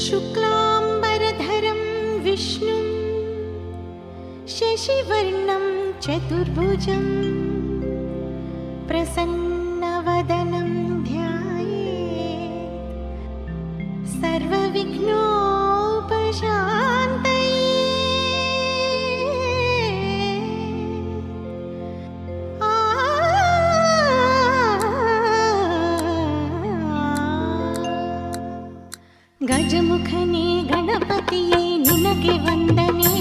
शुक्लाम्बरधरं विष्णुं शशिवर्णं चतुर्भुजं प्रसन्नवदनं ध्यायेत् सर्वविघ्नोपशान्तये। ಗಜಮುಖನೇ ಗಣಪತಿಯೇ ನಿನಗೆ ವಂದನೆ,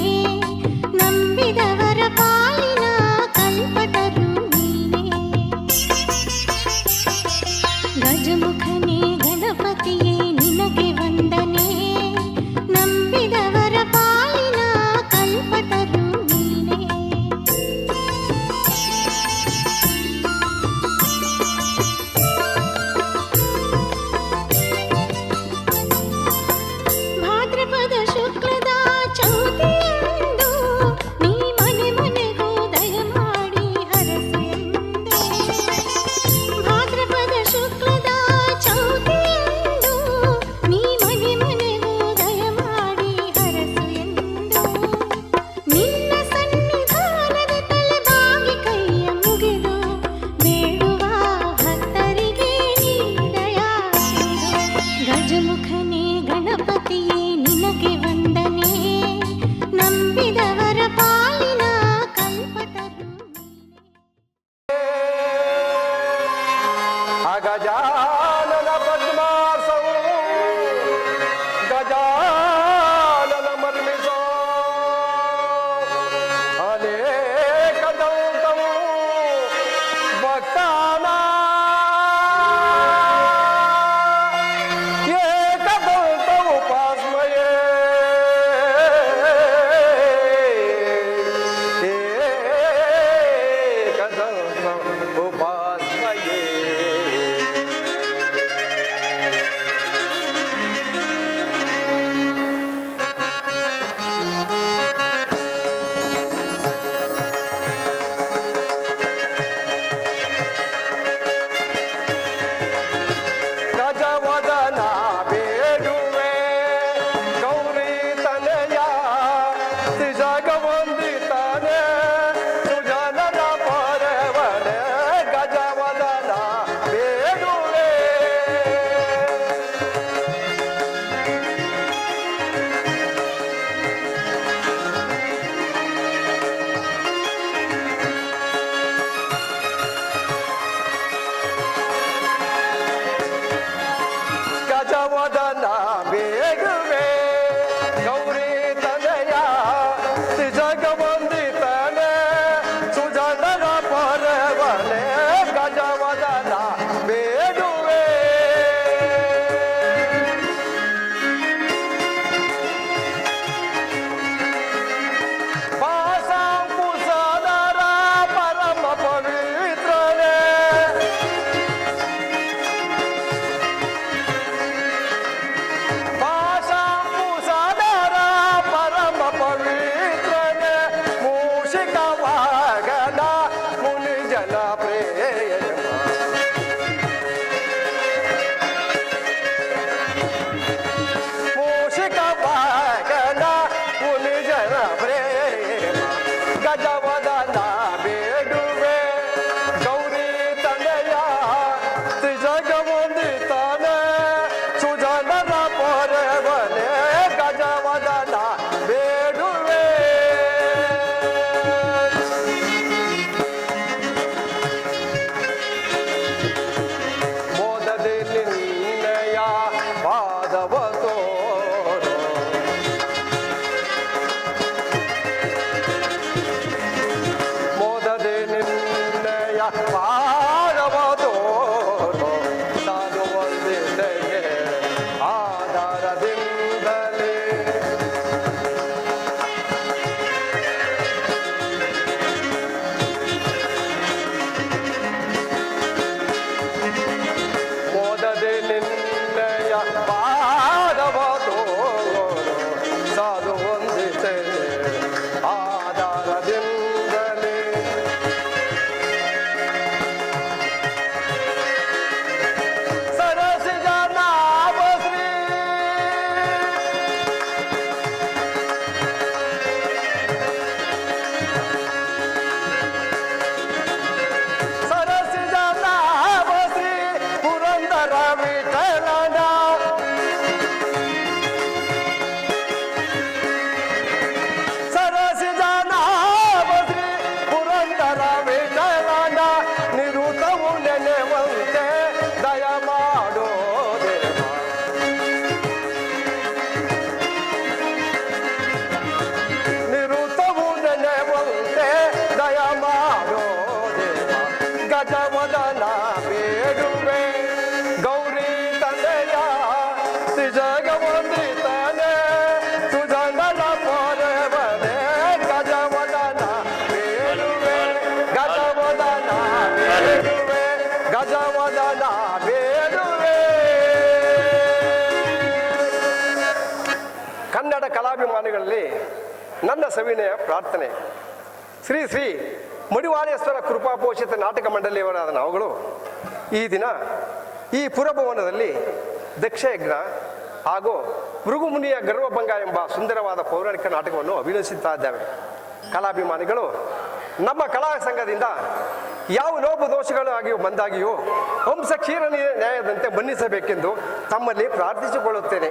ನಂಬಿದವರ ಪಾಲಿನ ಕಲ್ಪತರು ನೀನೇ. ಗಜಮುಖನೇ ಗಣಪತಿಯೇ ನಿನಗೆ ವಂದನೆ, ನಂಬಿದವರ ಪಾಲಿನ ಕಲ್ಪತರು ನೀನೇ. ಭಾದ್ರಪದ ಶುಕ್ಲದ ಚೌತಿಯಂದು ನೀ ಮನೆ ಮನೆಗೂ ದಯಮಾಡಿ ಹರಸು ಎಂದೆ. ಭಾದ್ರಪದ ಶುಕ್ಲದ ಚೌತಿಯಂದು ಪುರಂದರ ವಿಠಲನ ಸರಸಿದ ನಾಮಶ್ರೀ ಪುರಂದರ ವಿಠಲನ ನಿರುತವು ನೆನೆವಂತೆ ದಯ ಮಾಡೋ ದೇವ. ನಿರುತವು ನೆನೆವಂತೆ ದಯ ಮಾಡೋ ದೇವ. ಗಜವದನ ಬೇಡುವೆ ಗೌರಿ ತಂದೆಯ ತ್ರಿಜಗವಂದಿತನೆ ಸುಜಂಗಲ ಪೊರೆವನೆ. ಗಜವದನ ಬೇಡುವೆ ಗಜವದನ ಬೇಡುವೆ ಗಜವದನ ಬೇಡುವೆ. ಕನ್ನಡ ಕಲಾಭಿಮಾನಿಗಳಲ್ಲಿ ನನ್ನ ಸವಿನಯ ಪ್ರಾರ್ಥನೆ. ಶ್ರೀ ಶ್ರೀ ಮಡಿವಾಳೇಶ್ವರ ಕೃಪಾಪೋಷಿತ ನಾಟಕ ಮಂಡಳಿಯವರಾದ ನಾವುಗಳು ಈ ದಿನ ಈ ಪುರಭವನದಲ್ಲಿ ದಕ್ಷಯಜ್ಞ ಹಾಗೂ ಭೃಗುಮುನಿಯ ಗರ್ವಭಂಗ ಎಂಬ ಸುಂದರವಾದ ಪೌರಾಣಿಕ ನಾಟಕವನ್ನು ಅಭಿನಯಿಸುತ್ತಾ ಇದ್ದೇವೆ. ಕಲಾಭಿಮಾನಿಗಳು ನಮ್ಮ ಕಲಾ ಸಂಘದಿಂದ ಯಾವ ಲೋಪದೋಷಗಳಾಗಿಯೂ ಬಂದಾಗಿಯೂ ವಂಶ ಕ್ಷೀರ ನ್ಯಾಯದಂತೆ ಮನ್ನಿಸಬೇಕೆಂದು ತಮ್ಮಲ್ಲಿ ಪ್ರಾರ್ಥಿಸಿಕೊಳ್ಳುತ್ತೇನೆ.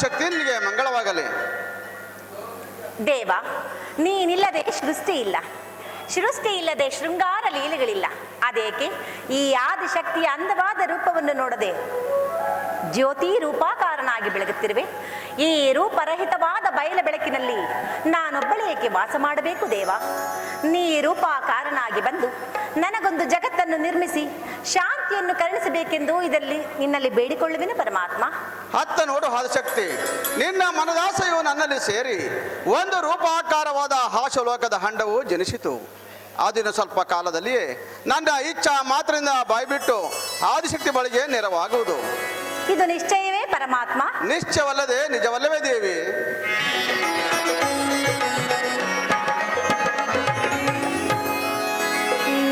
ಆದಿಶಕ್ತಿ ನಿನಗೆ ಮಂಗಳವಾಗಲಿ. ದೇವ, ನೀನಿಲ್ಲದೆ ಸೃಷ್ಟಿ ಇಲ್ಲ, ಸೃಷ್ಟಿ ಇಲ್ಲದೆ ಶೃಂಗಾರ ಲೀಲೆಗಳಿಲ್ಲ. ಅದೇಕೆ ಈ ಆದಿಶಕ್ತಿಯ ಅಂದವಾದ ರೂಪವನ್ನು ನೋಡದೆ ಜ್ಯೋತಿ ರೂಪಾಕಾರನಾಗಿ ಬೆಳಗುತ್ತಿರುವೆ? ಈ ರೂಪರಹಿತವಾದ ಬಯಲ ಬೆಳಕಿನಲ್ಲಿ ನಾನೊಬ್ಬಳೇ ಏಕೆ ವಾಸ ಮಾಡಬೇಕು ದೇವ? ನೀ ರೂಪಾಕಾರನಾಗಿ ಬಂದು ನನಗೊಂದು ಜಗತ್ತನ್ನು ನಿರ್ಮಿಸಿ ಶಾಂತಿಯನ್ನು ಕರುಣಿಸಬೇಕೆಂದು ನಿನ್ನಲ್ಲಿ ಬೇಡಿಕೊಳ್ಳುವೆನು ಪರಮಾತ್ಮ. ಅತ್ತ ನೋಡು ಆದಿಶಕ್ತಿ, ನಿನ್ನ ಮನದಾಸೆಯು ನನ್ನಲ್ಲಿ ಸೇರಿ ಒಂದು ರೂಪಾಕಾರವಾದ ಹಾಶಲೋಕದ ಹಂಡವು ಜನಿಸಿತು. ಆದಿನ ಸ್ವಲ್ಪ ಕಾಲದಲ್ಲಿಯೇ ನನ್ನ ಇಚ್ಛಾ ಮಾತ್ರದಿಂದ ಬಾಯ್ಬಿಟ್ಟು ಆದಿಶಕ್ತಿ ಬಳಿಗೆ ನೆರವಾಗುವುದು. ಇದು ನಿಶ್ಚಯವೇ ಪರಮಾತ್ಮ? ನಿಶ್ಚಯವಲ್ಲದೆ ನಿಜವಲ್ಲವೇ ದೇವಿ?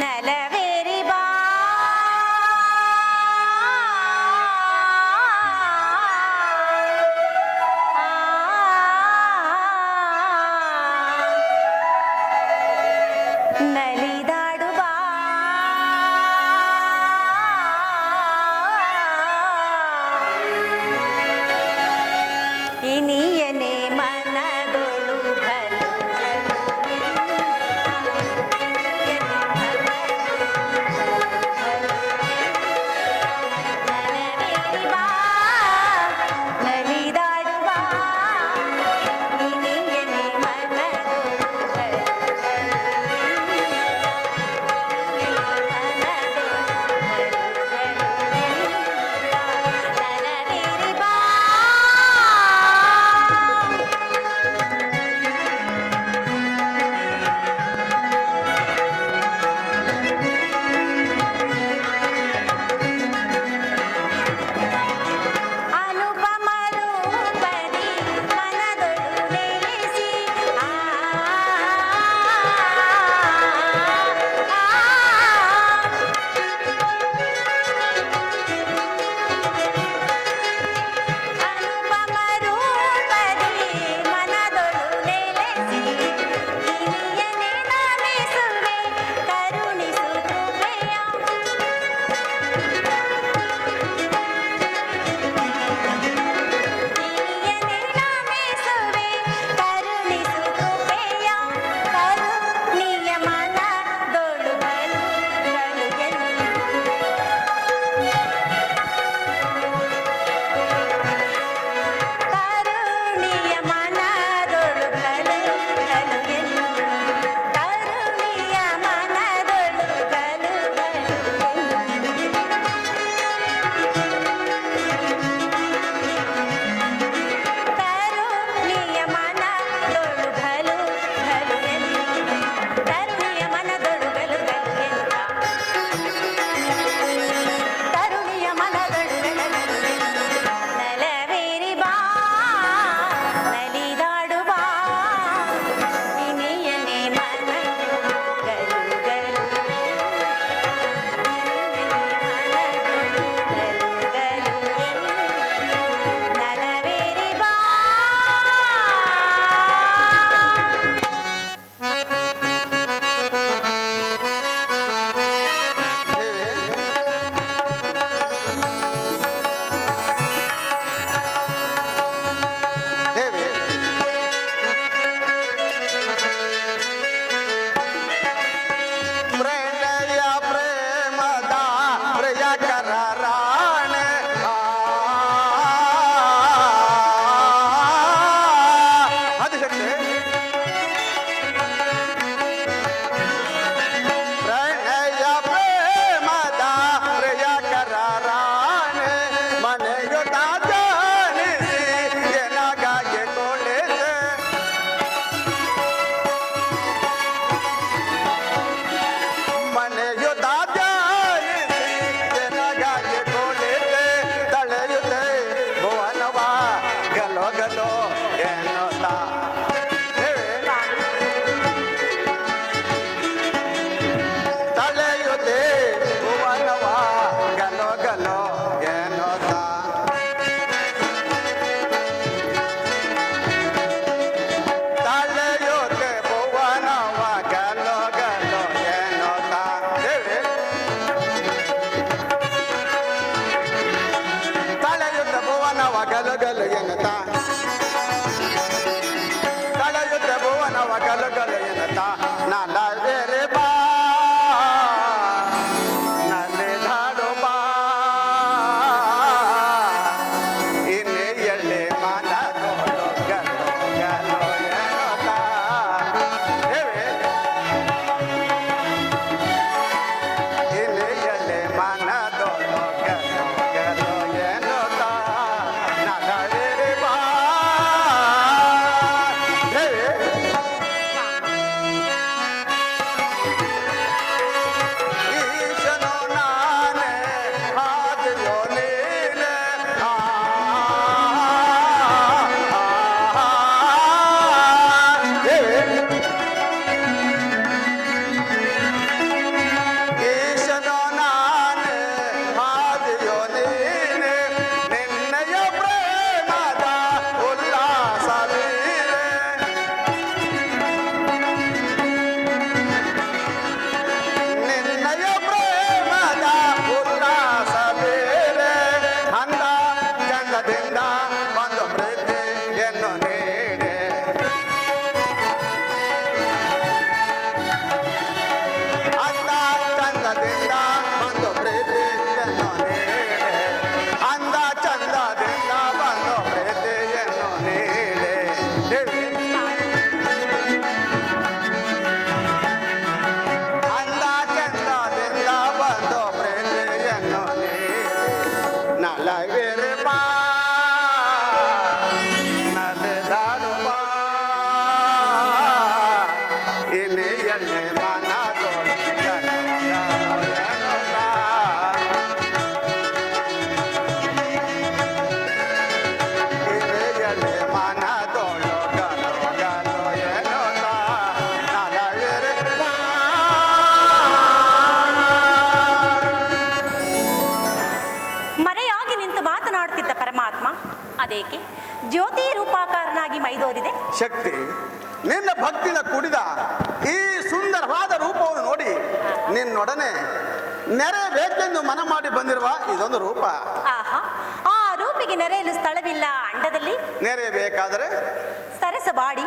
ನೆಲವೇರಿ ಬಾ ನಲಿದಾಡು ಬಾ ಇನಿಯನೆ ಮನದೊಳು ಬಲು ನಲವೆರೆ ಬಾ ನಲಿದಾಡು ಬಾ ಇನ್ನೇ ಎಳ್ಳೆ ಮನದೋಳು ಗಲೋ ಗಲೋ ಎನ್ನುತ್ತಾ. ದೇವಿ ಇನ್ನೇ ಎಳ್ಳೆ ಮನದೋಳು ಗಲೋ ಗಲೋ ಎನ್ನುತ್ತಾ ನಲವೆರೆ ಬಾ. ದೇವಿ ಈಶನೋ ನಾನೇ ಆದಿಯೋ ನೀನೇ ಈಶನೋ ನಾನೇ ಆದಿಯೋ ನೀನೇ ನಿನ್ನಯ ಪ್ರೇಮದ ಉಲ್ಲಾಸ ನೀನೇ. ನಿನ್ನಯ ಪ್ರೇಮದ ಉಲ್ಲಾಸ ಬೇರೆ ಅಂದ ಚಂದದಿಂದ ಒಂದು ಪ್ರೀತಿಯನ್ನು ನೀಡೆ. ಅಂದ ಚಂದದಿಂದ ಒಂದು ಪ್ರೀತಿಯನ್ನು ನೀಡೆ. ಅಂದ ಚಂದದಿಂದ ಒಂದು ಪ್ರೀತಿಯನ್ನು ನೀಡೆ. ದೇವಿ ಅಂದ ಚಂದದಿಂದ ಬಂದು ಪ್ರೀತಿಯನ್ನು ನೀಡಿ ನಲವೆರೆ ಬಾ ನಲಿದಾಡು ಬಾ ಇನ್ನೇ ಎಣ್ಣೆ ಮನದೋಳು ಗಲೋ ಗಲೋ ಎನ್ನುತ್ತಾ. ಇನ್ನೇ ಎಣ್ಣೆ ಮನದೋಳು ಗಲೋ ಗಲೋ ಎನ್ನುತ್ತಾ ನಲವೆರೆ ಬಾ. ಮರೆಯಾಗಿ ನಿಂತು ಮಾತನಾಡುತ್ತಿದ್ದ ಪರಮಾತ್ಮ ಅದೇಕೆ ಜ್ಯೋತಿ ರೂಪಾಕಾರನಾಗಿ ಮೈದೋರಿದೆ? ಶಕ್ತಿ ನಿನ್ನ ಭಕ್ತಿನ ಕುಡಿದ ಈ ಸುಂದರವಾದ ರೂಪವನ್ನು ನೋಡಿ ನಿನ್ನೊಡನೆ ನೆರೆಬೇಕೆಂದು ಮನ ಮಾಡಿ ಬಂದಿರುವ ಇದೊಂದು ರೂಪ. ಆಹಾ, ಆ ರೂಪಿಗೆ ನೆರೆಯಲು ಸ್ಥಳವಿಲ್ಲ ಅಂಡದಲ್ಲಿ. ನೆರೆಯಬೇಕಾದರೆ ಸರಸವಾಡಿ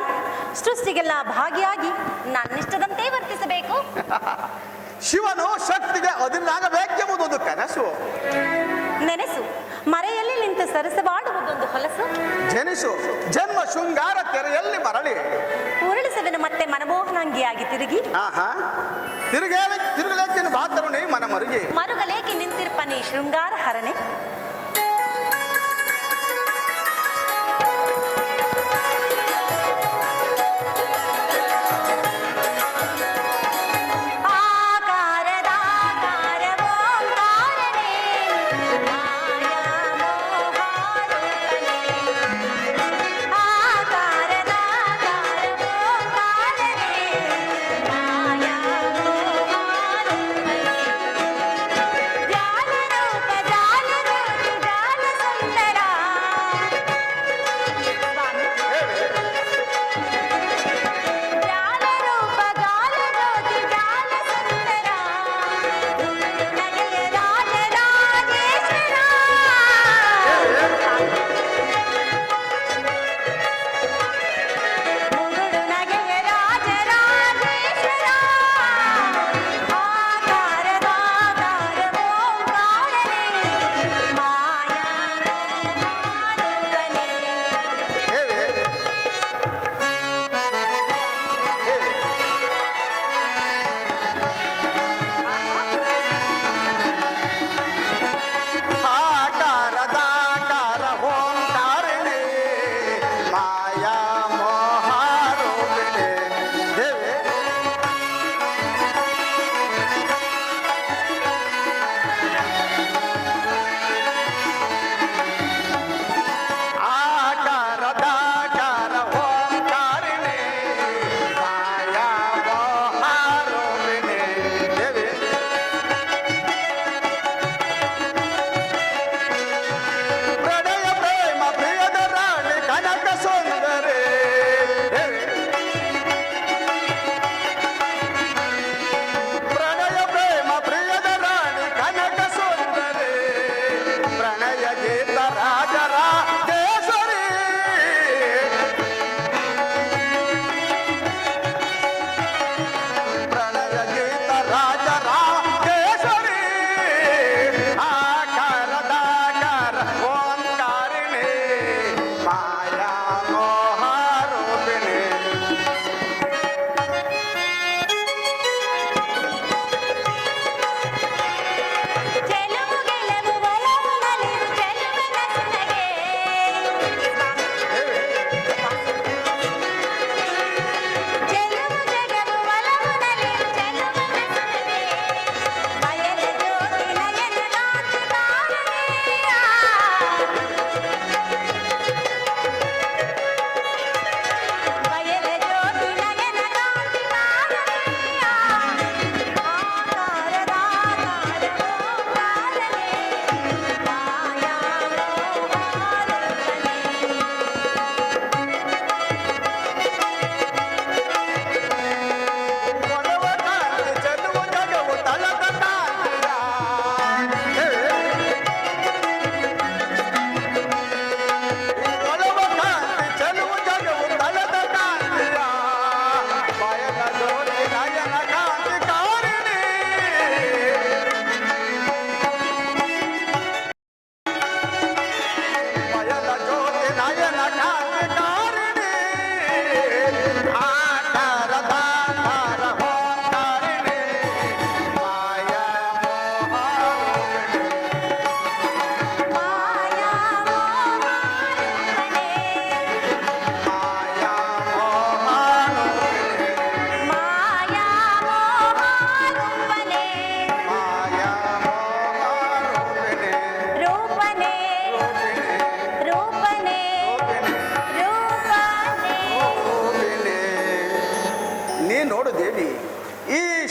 ಸೃಷ್ಟಿಗೆಲ್ಲ ಭಾಗಿಯಾಗಿ ನನ್ನಿಷ್ಟದಂತೆ ವರ್ತಿಸಬೇಕು. ಶಿವನು ಶಕ್ತಿಗೆ ಅದಿನಾಗಬೇಕೆಂಬುದೊಂದು ಕನಸು. ನೆನೆಸು, ಮರೆಯಲ್ಲಿ ನಿಂತು ಸರಸವಾಡುವುದೊಂದು ಹೊಲಸು. ಜನಿಸು ಜನ್ಮ ಶೃಂಗಾರ ತೆರೆಯಲ್ಲಿ ಮರಳಿ ಉರುಳಿಸುವೆನು ಮತ್ತೆ ಮನಮೋಹನಾಂಗಿಯಾಗಿ ತಿರುಗಿ. ಆಹಾ ತಿರುಗಲೇಕೆನು ಬಾತರುಣಿ ಮನ ಮರುಗಿ. ಮರುಗಲೇಕೆ ನಿಂತಿರ್ಪನಿ ಶೃಂಗಾರ ಹರನೆ. ಜಾಲ ರೂಪ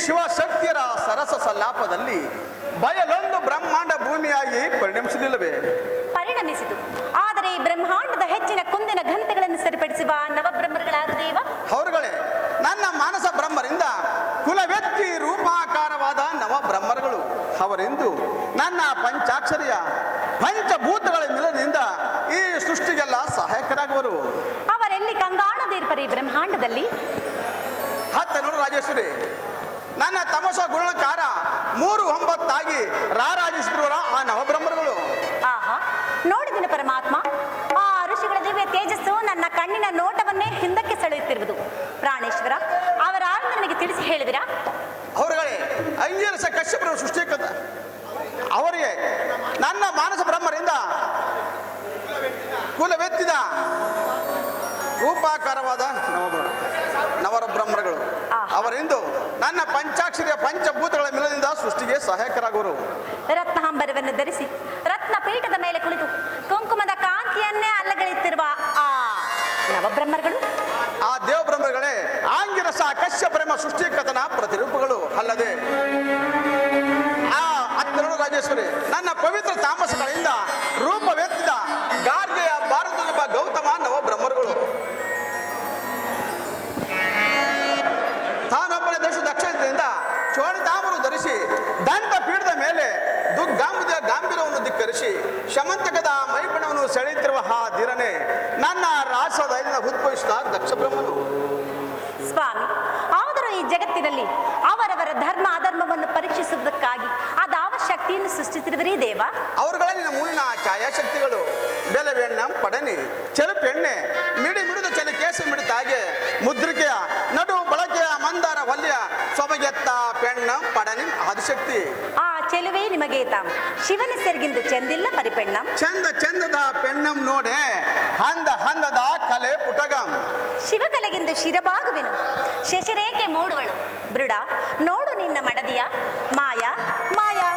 ಶಿವಶಕ್ತಿಯರ ಸರಸ ಸಲ್ಲಾಪದಲ್ಲಿ ಬಯಲೊಂದು ಬ್ರಹ್ಮಾಂಡ ಭೂಮಿಯಾಗಿ ಪರಿಣಮಿಸಲಿಲ್ಲವೇ? ಪರಿಣಮಿಸಿತು. ಆದರೆ ಈ ಬ್ರಹ್ಮಾಂಡದ ಹೆಚ್ಚಿನ ಕುಂದಿನ ಘಂಟೆಗಳನ್ನು ಸರಿಪಡಿಸುವ ನವಬ್ರಹ್ಮರುಗಳಾರು ದೇವ. ಅವರುಗಳೇ ನನ್ನ ಮಾನಸ ಬ್ರಹ್ಮರಿಂದ ಕುಲವೆತ್ತಿ ರೂಪಾಕಾರವಾದ ನವಬ್ರಹ್ಮರುಗಳು. ಅವರೆಂದು ನನ್ನ ಪಂಚಾಕ್ಷರಿಯ ಪಂಚಭೂತಗಳ ಮಿಲನದಿಂದ ಈ ಸೃಷ್ಟಿಗೆಲ್ಲ ಸಹಾಯಕರಾಗುವರು. ಅವರೆಲ್ಲಿ ಕಂಗಾಣದಿರ್ಪರಿ ಬ್ರಹ್ಮಾಂಡದಲ್ಲಿ? ಹತ್ತ ನೋಡು ರಾಜೇಶ್ವರಿ, ನನ್ನ ತಮಸ ಗುಣಕಾರ 3-9 ರಾರಾಜಿಸಿದ್ರು ಆ ನವಬ್ರಹ್ಮರುಗಳು. ಆಹಾ, ನೋಡಿದಿನ ಪರಮಾತ್ಮ, ಆ ಋಷಿಗಳ ದಿವ್ಯ ತೇಜಸ್ಸು ನನ್ನ ಕಣ್ಣಿನ ನೋಟವನ್ನೇ ಹಿಂದಕ್ಕೆ ಸೆಳೆಯುತ್ತಿರುವುದು. ಪ್ರಾಣೇಶ್ವರ, ಅವರ ಆಳ್ಮ ನನಗೆ ತಿಳಿಸಿ ಹೇಳುವಿರಾ? ಅವರುಗಳೇ ಅಂಗೀರಸ ಕಶ್ಯಪರ ಸೃಷ್ಟಿಕತ ಅವರಿಗೆ ನನ್ನ ಮಾನಸ ಬ್ರಹ್ಮರಿಂದ ಕುಲವೆತ್ತಿದ ರೂಪಾಕಾರವಾದ ನವಬ್ರಹ್ಮರುಗಳು. ಅವರೆಂದು ನನ್ನ ಪಂಚಾಕ್ಷರಿಯ ಪಂಚಭೂತಗಳ ಮಿಲನದಿಂದ ಸೃಷ್ಟಿಗೆ ಸಹಾಯಕರಾಗುವರು. ರತ್ನಹಂಬರವನ್ನು ಧರಿಸಿ ರತ್ನ ಪೀಠದ ಮೇಲೆ ಕುಳಿತು ಕುಂಕುಮದ ಕಾಂತಿಯನ್ನೇ ಅಲ್ಲಗಳೆಯುತ್ತಿರುವ ಆ ನವಬ್ರಹ್ಮರುಗಳು, ಆ ದೇವಬ್ರಹ್ಮರುಗಳೇ ಆಂಗಿರಸ ಕಶ್ಯಪರೆಂಬ ಸೃಷ್ಟಿಕತನ ಪ್ರತಿರೂಪಗಳು. ಅಲ್ಲದೆ ಆ ಹತ್ತೆರಡು ರಾಜೇಶ್ವರಿ ನನ್ನ ಪವಿತ್ರ ತಾಮಸಗಳಿಂದ ರೂಪವೆತ್ತಿದ ಗಾರ್ಗೆಯ ಭಾರತದೊಬ್ಬ ಗೌತಮ ನವಬ್ರಹ್ಮರುಗಳು. ತಾನೊಬ್ಬನೇ ದಕ್ಷಿಣದಿಂದ ಚೋಣಿತಾಮರು ಧರಿಸಿ ದಂತ ಪೀಠದ ಮೇಲೆ ದುರ್ಗಾಂಬುದಿಯ ಗಾಂಭೀರ್ಯವನ್ನು ಧಿಕ್ಕರಿಸಿ ಶಮಂತಕದ ಮೈಬಣ್ಣವನ್ನು ಸೆಳೆಯುತ್ತಿರುವ ಆ ಧೀರನೆ ನನ್ನ ರಾಸದಿಂದ ಉದ್ಭವಿಸಿದ ದಕ್ಷ ಬ್ರಹ್ಮನು. ಸ್ವಾಮಿ, ಆದರೂ ಈ ಜಗತ್ತಿನಲ್ಲಿ ಅವರವರ ಧರ್ಮ ಅಧರ್ಮವನ್ನು ಪರೀಕ್ಷಿಸುವುದಕ್ಕಾಗಿ ಅದಾವ ಶಕ್ತಿಯನ್ನು ಸೃಷ್ಟಿಸಿರುವರೇ ದೇವ. ಅವರುಗಳಲ್ಲಿ ಮೂಲಿನ ಛಾಯಾಶಕ್ತಿಗಳು ಬೆಲವೆಣ್ಣ ಪಡನಿ ಚೆಲುಪೆಣ್ಣೆ ಮಿಡಿ ಮಿಡಿದ ಚೆಲು ಕೇಸು ಮಿಡಿತಾಗೆ ಮುದ್ರಿಕೆಯ ನಡು ಬಳಕೆಯ ಮಂದಾರ ವಲ್ಯ ಸೊಬಗೆತ್ತ ಪೆಣ್ಣ ಪಡನಿ ಆದಿಶಕ್ತಿ. ಆ ಚೆಲುವೆ ನಿಮಗೆ ತಾಂ ಶಿವನ ಸೆರಗಿಂದು ಚೆಂದಿಲ್ಲ ಪರಿಪೆಣ್ಣ. ಚಂದ ಚಂದದ ಪೆಣ್ಣಂ ನೋಡೆ ಹಂದ ಹಂದದ ಕಲೆ ಪುಟಗಂ. ಶಿವಕಲೆಗೆಂದು ಶಿರಬಾಗುವೆನು ಶಶಿರೇಖೆ ಮೂಡುವಳು ಬೃಡ ನೋಡು ನಿನ್ನ ಮಡದಿಯ ಮಾಯಾ ಮಾಯಾ.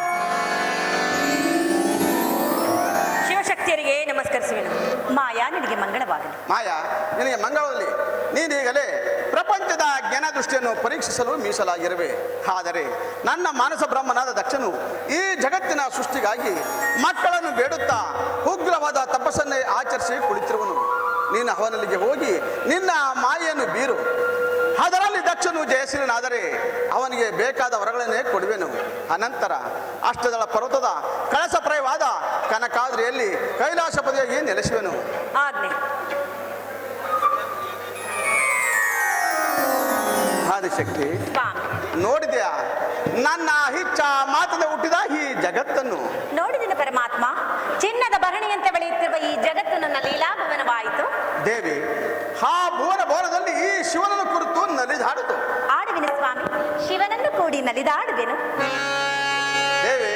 ಶಿವಶಕ್ತಿಯರಿಗೆ ನಮಸ್ಕರಿಸುವೆನು. ಮಾಯಾ, ನಿನಗೆ ಮಂಗಳವಾಗಲಿ. ಮಾಯಾ, ನಿನಗೆ ಮಂಗಳದಲ್ಲಿ ನೀನೀಗಲೇ ಪ್ರಪಂಚದ ಜ್ಞಾನ ದೃಷ್ಟಿಯನ್ನು ಪರೀಕ್ಷಿಸಲು ಮೀಸಲಾಗಿರುವೆ. ಆದರೆ ನನ್ನ ಮಾನಸ ಬ್ರಹ್ಮನಾದ ದಕ್ಷನು ಈ ಜಗತ್ತಿನ ಸೃಷ್ಟಿಗಾಗಿ ಮಕ್ಕಳನ್ನು ಬೇಡುತ್ತಾ ಉಗ್ರವಾದ ತಪಸ್ಸನ್ನೇ ಆಚರಿಸಿ ಕುಳಿತಿರುವನು. ನೀನು ಅವನಲ್ಲಿಗೆ ಹೋಗಿ ನಿನ್ನ ಮಾಯೆಯನ್ನು ಬೀರು. ಅದರಲ್ಲಿ ದಕ್ಷನು ಜಯಶೀಲನಾದರೆ ಅವನಿಗೆ ಬೇಕಾದ ವರಗಳನ್ನೇ ಕೊಡುವೆನು. ಅನಂತರ ಅಷ್ಟದಳ ಪರ್ವತದ ಕಳಸಪ್ರಾಯವಾದ ಕನಕಾದ್ರಿಯಲ್ಲಿ ಕೈಲಾಸಪದಿಯಾಗಿ ನೆಲೆಸುವೆನು. ಆಜ್ಞೆ. ಆದಿಶಕ್ತಿ, ಸ್ವಾಮಿ, ನೋಡಿದೆಯಾ ನನ್ನ ಹಿಚ್ಚ ಮಾತದ ಹುಟ್ಟಿದ ಈ ಜಗತ್ತನ್ನು? ನೋಡಿದಿನ ಪರಮಾತ್ಮ, ಚಿನ್ನದ ಭರಣಿಯಂತೆ ಬೆಳೆಯುತ್ತಿರುವ ಈ ಜಗತ್ತು ನನ್ನ ಲೀಲಾಭವನವಾಯಿತು. ದೇವಿ, ಆ ಭುವನ ಭವನದಲ್ಲಿ ಈ ಶಿವನನ್ನು ಕುರಿತು ನಲಿದಾಡಿತು. ಆಡುವೆನು ಸ್ವಾಮಿ, ಶಿವನನ್ನು ಕೂಡಿ ನಲಿದಾಡುವೆನು. ದೇವಿ,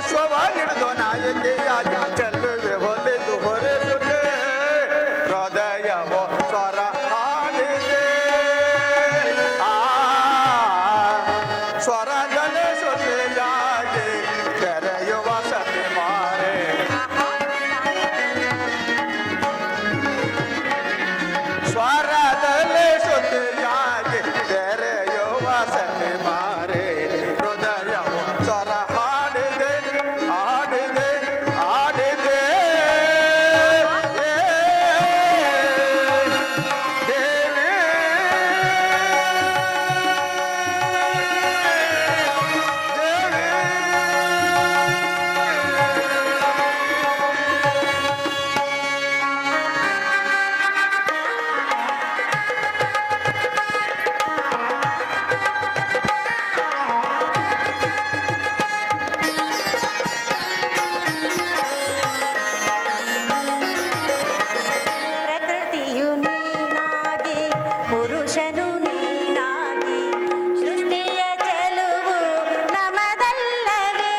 ಅಶ್ವವ ಹಿಡಿದು ನಾಯಕಿಯಾಗಿ ಚೆಲ್ಲುವೆ ಹೊಲಿದು ಹೊರೆಸುತ್ತೆ ಹೃದಯವೋ ಸ್ವರ ಹಾಡಿದೆ ಸ್ವರದಲ್ಲಿ ಸುದ್ದಿಯಾಗಿ ತೆರೆಯುವ ಸತಿ ಮಾರೆ ಸ್ವರದಲ್ಲಿ ಸುದ್ದಿಯಾಗಿ ತೆರೆಯುವ ಸತಿ ಮಾರೆ ಹೃದಯವು ಸ್ವರ ಹಾಡಿದೆ ಹಾಡಿದೆ ಹಾಡಿದೆ ದೇವಿ ಪ್ರಕೃತಿಯು ನೀನಾಗಿ ಪುರುಷನು ನೀನಾಗಿ ಸೃಷ್ಟಿಯ ಚೆಲುವು ನಮದಲ್ಲವೇ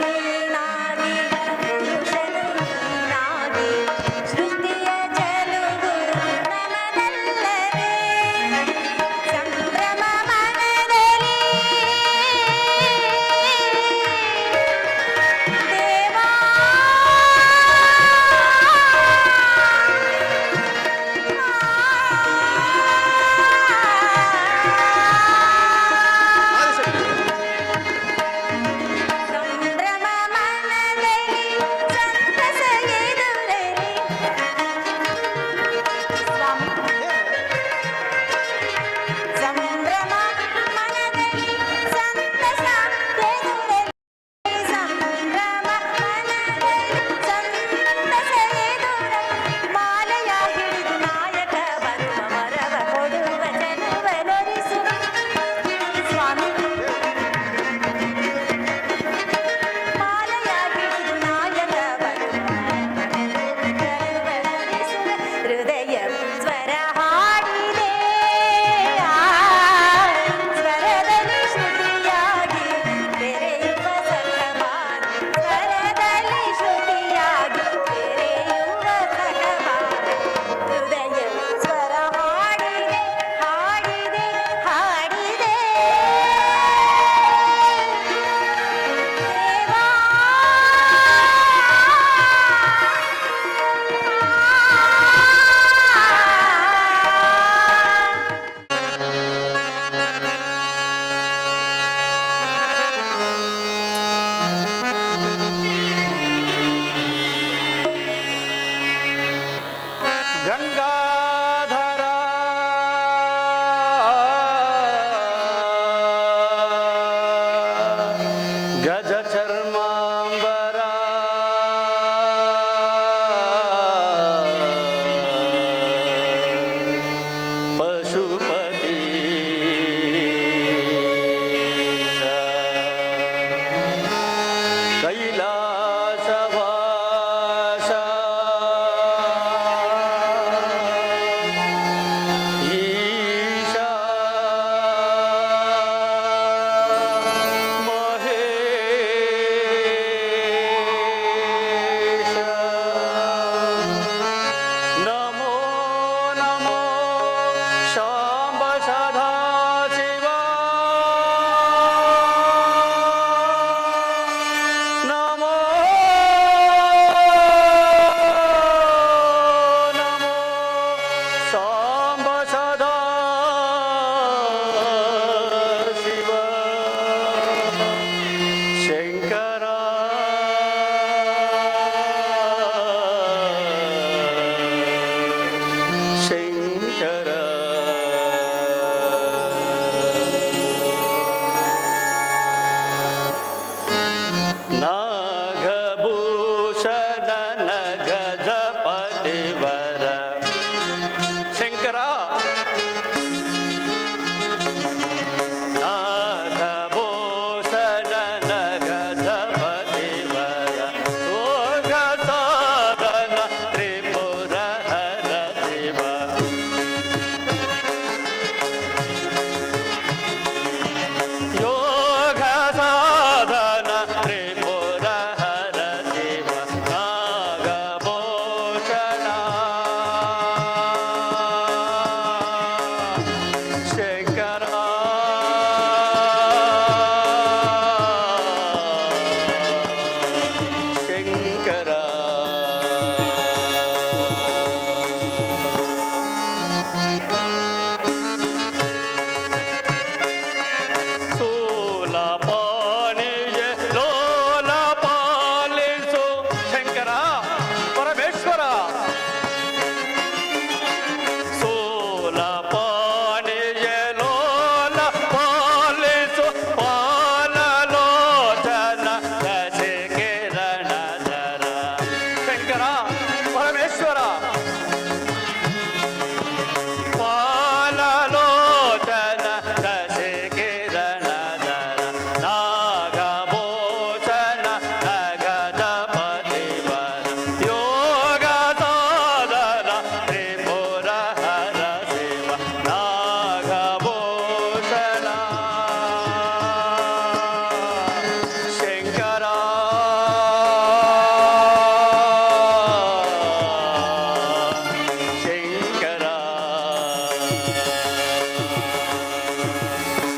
ನೀನಾಗಿ ಪುರುಷನು ನೀನಾಗಿ ಸೃಷ್ಟಿಯ ಚೆಲುವು ನಮದಲ್ಲವೇ ಸಂಭ್ರಮ ಮನದಲ್ಲಿ ದೇವಾ ಸಂಭ್ರಮ ಮನದಲ್ಲಿ ಸಂತಸ ಎದುರಲಿ ಸಂಭ್ರಮ ಮನದಲ್ಲಿ ಸಂತಸ ಎದುರಲಿ ಸಂಭ್ರಮ ಮನದಲ್ಲಿ ಸಂತಸ ಎದುರಲಿ ಮಾಲೆಯ ಹಿಡಿದು ನಾಯಕ ಬರುವ ವರವ ಕೊಡುವ ಚೆಲುವನೊರಿಸು ಸ್ವಾಮಿ ಮಾಲೆಯ ಹಿಡಿದು ನಾಯಕ ಹೃದಯ ಸ್ವರ ಹಾಡಿದೆ ಸ್ವರದಲ್ಲಿ ಶ್ರುತಿಯಾಗಿ ತೆರೆಯುವ ಸಖಬಾರ ಸ್ವರದಲ್ಲಿ ಶ್ರುತಿಯಾಗಿ ತೆರೆಯುವ ಸಖಬಾರ ಹೃದಯ ಸ್ವರ ಹಾಡಿದೆ ಹಾಡಿದೆ ಹಾಡಿದೆ ದೇವಾ ಗಂಗಾಧರ ಗಜ ಚರ್ಮಾಂಬರ ಪಶುಪತಿ ಕೈಲಾಸವಾಸ ಈಶ ಮಹೇಶ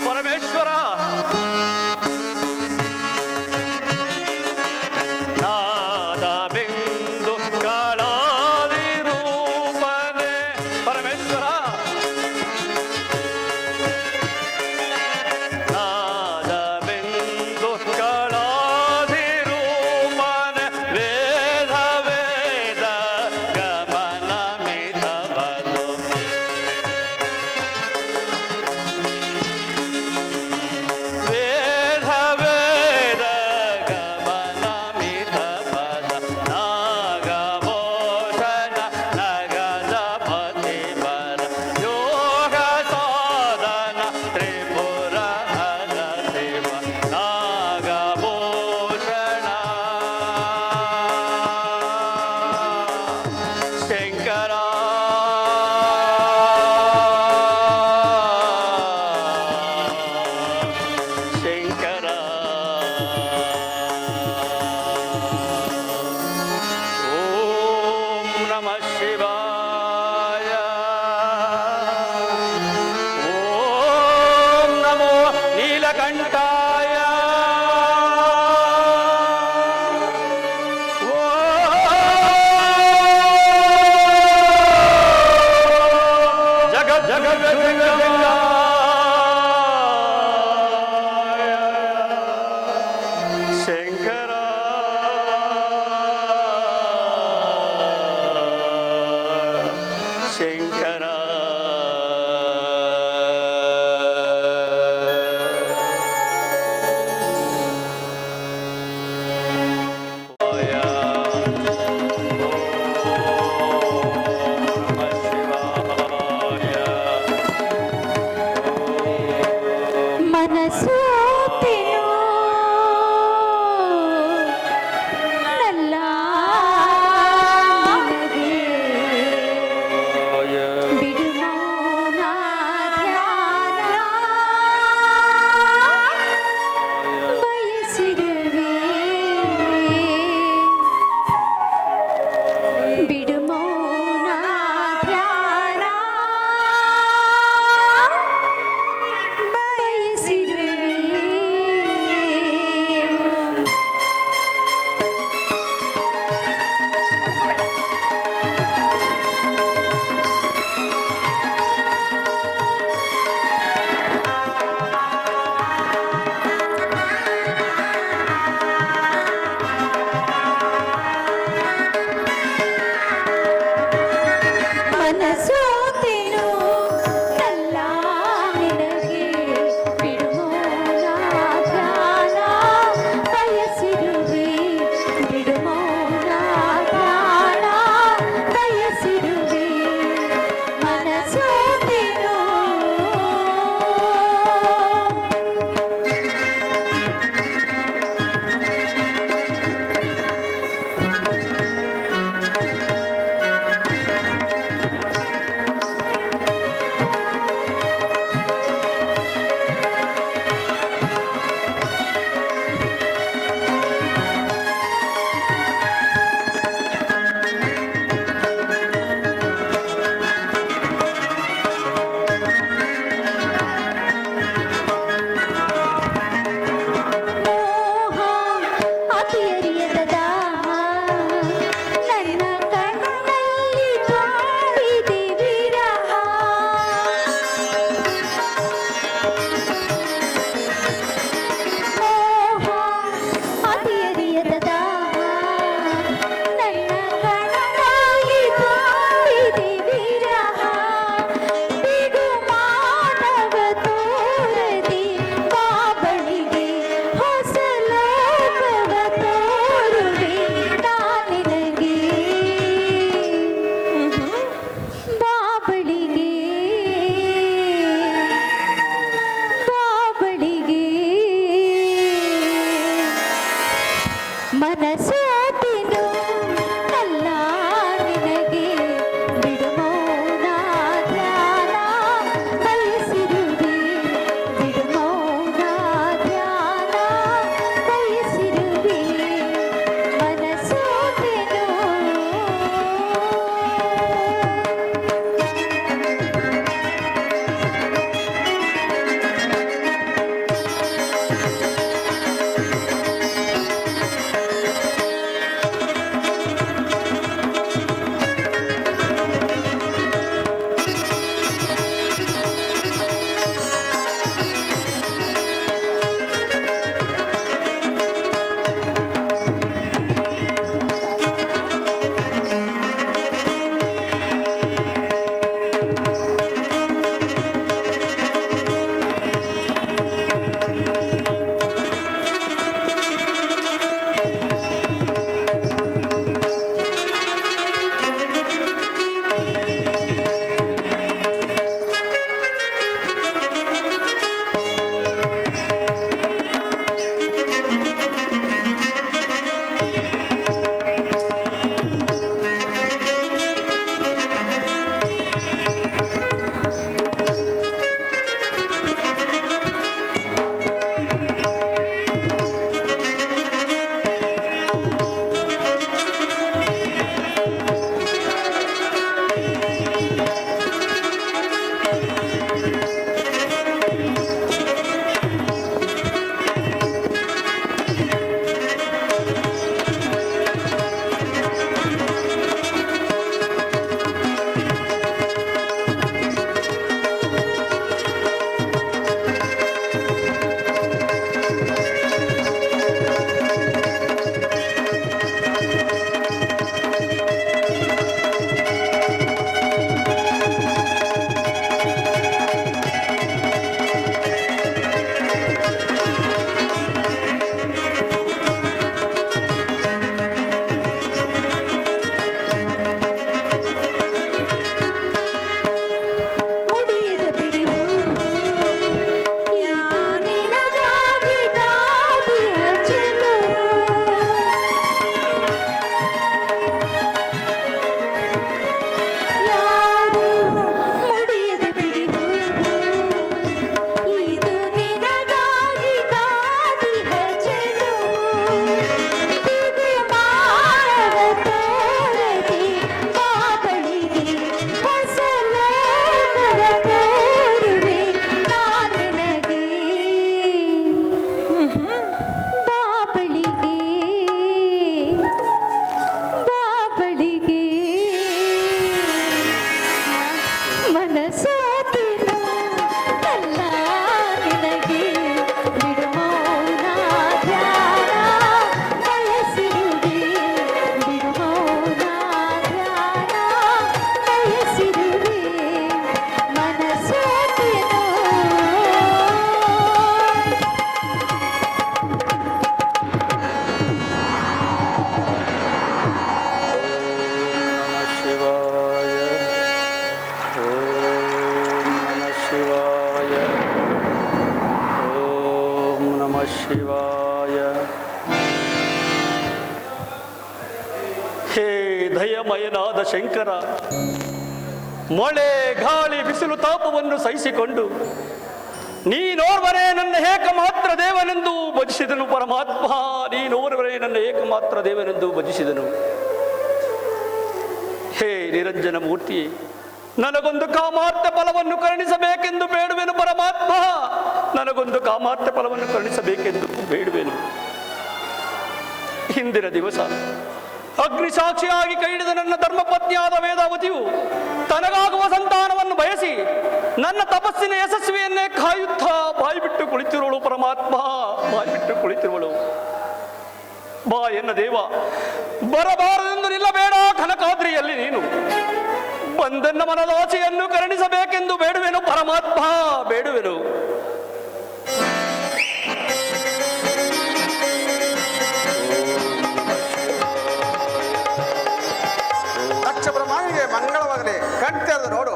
ಪರಮೇಶ್ವರ ನಾದ ಬಿಂದು ಕಾಳಾದಿ ರೂಪನೆ ಪರಮೇಶ್ವರ ನಾದ ಬಿಂದು ಕಾಳಾದಿ ರೂಪನೆ ವೇದ ವೇದ ಗಮನ ಮಿತವಲು ವೇದ ವೇದ ಗಮನ ಮಿತ ಪದ ನಾಗಭೂಷಣ ನಗಜಪತಿ ಪರ ಯೋಗ ಸಾಧನ ತ್ರಿಪುರ ಹರ ಶಿವ ನಾಗಭೂಷಣ ಶಂಕರ ಶಂಕರ ಓಂ ನಮಃ ಶಿವಾಯ ಓಂ ನಮೋ ನೀಲಕಂಠಾಯ ಜಗತ್ ಜಗತ್ ಶಂಕರ ಶಂಕರ ಶಿವಾಯ. ಹೇ ದಯಮಯನಾದ ಶಂಕರ, ಮಳೆ ಗಾಳಿ ಬಿಸಿಲು ತಾಪವನ್ನು ಸಹಿಸಿಕೊಂಡು ನೀನೋರ್ವನೇ ನನ್ನ ಏಕಮಾತ್ರ ದೇವನೆಂದು ಭಜಿಸಿದನು. ಪರಮಾತ್ಮ, ನೀನೋರ್ವನೇ ನನ್ನ ಏಕಮಾತ್ರ ದೇವನೆಂದು ಭಜಿಸಿದನು. ಹೇ ನಿರಂಜನ ಮೂರ್ತಿ, ನನಗೊಂದು ಕಾಮಾರ್ಥ ಫಲವನ್ನು ಕರುಣಿಸಬೇಕೆಂದು ಬೇಡುವೆನು. ಪರಮಾತ್ಮ, ನನಗೊಂದು ಕಾಮಾರ್ಥ ಫಲವನ್ನು ಕರುಣಿಸಬೇಕೆಂದು ಬೇಡುವೆನು. ಹಿಂದಿನ ದಿವಸ ಅಗ್ನಿ ಸಾಕ್ಷಿಯಾಗಿ ಕೈ ಹಿಡಿದ ನನ್ನ ಧರ್ಮಪತ್ನಿಯಾದ ವೇದಾವತಿಯು ತನಗಾಗುವ ಸಂತಾನವನ್ನು ಬಯಸಿ ನನ್ನ ತಪಸ್ಸಿನ ಯಶಸ್ವಿಯನ್ನೇ ಕಾಯುತ್ತಾ ಬಾಯ್ಬಿಟ್ಟು ಕುಳಿತಿರುವಳು. ಪರಮಾತ್ಮ, ಬಾಯ್ಬಿಟ್ಟು ಕುಳಿತಿರುವಳು. ಬಾ ಎನ್ನ ದೇವ, ಬರಬಾರದೆಂದು ನಿಲ್ಲಬೇಡ ಕನಕಾದ್ರಿಯಲ್ಲಿ ನೀನು. ಬಂದನ್ನ ಮನದಾಸೆಯನ್ನು ಕರುಣಿಸಬೇಕೆಂದು ಬೇಡುವೆನು. ಪರಮಾತ್ಮ, ಬೇಡುವೆನು. ದಕ್ಷ ಬ್ರಹ್ಮನಿಗೆ ಮಂಗಳವಾಗಲಿ. ಕಣ್ತೆರೆದು ನೋಡು.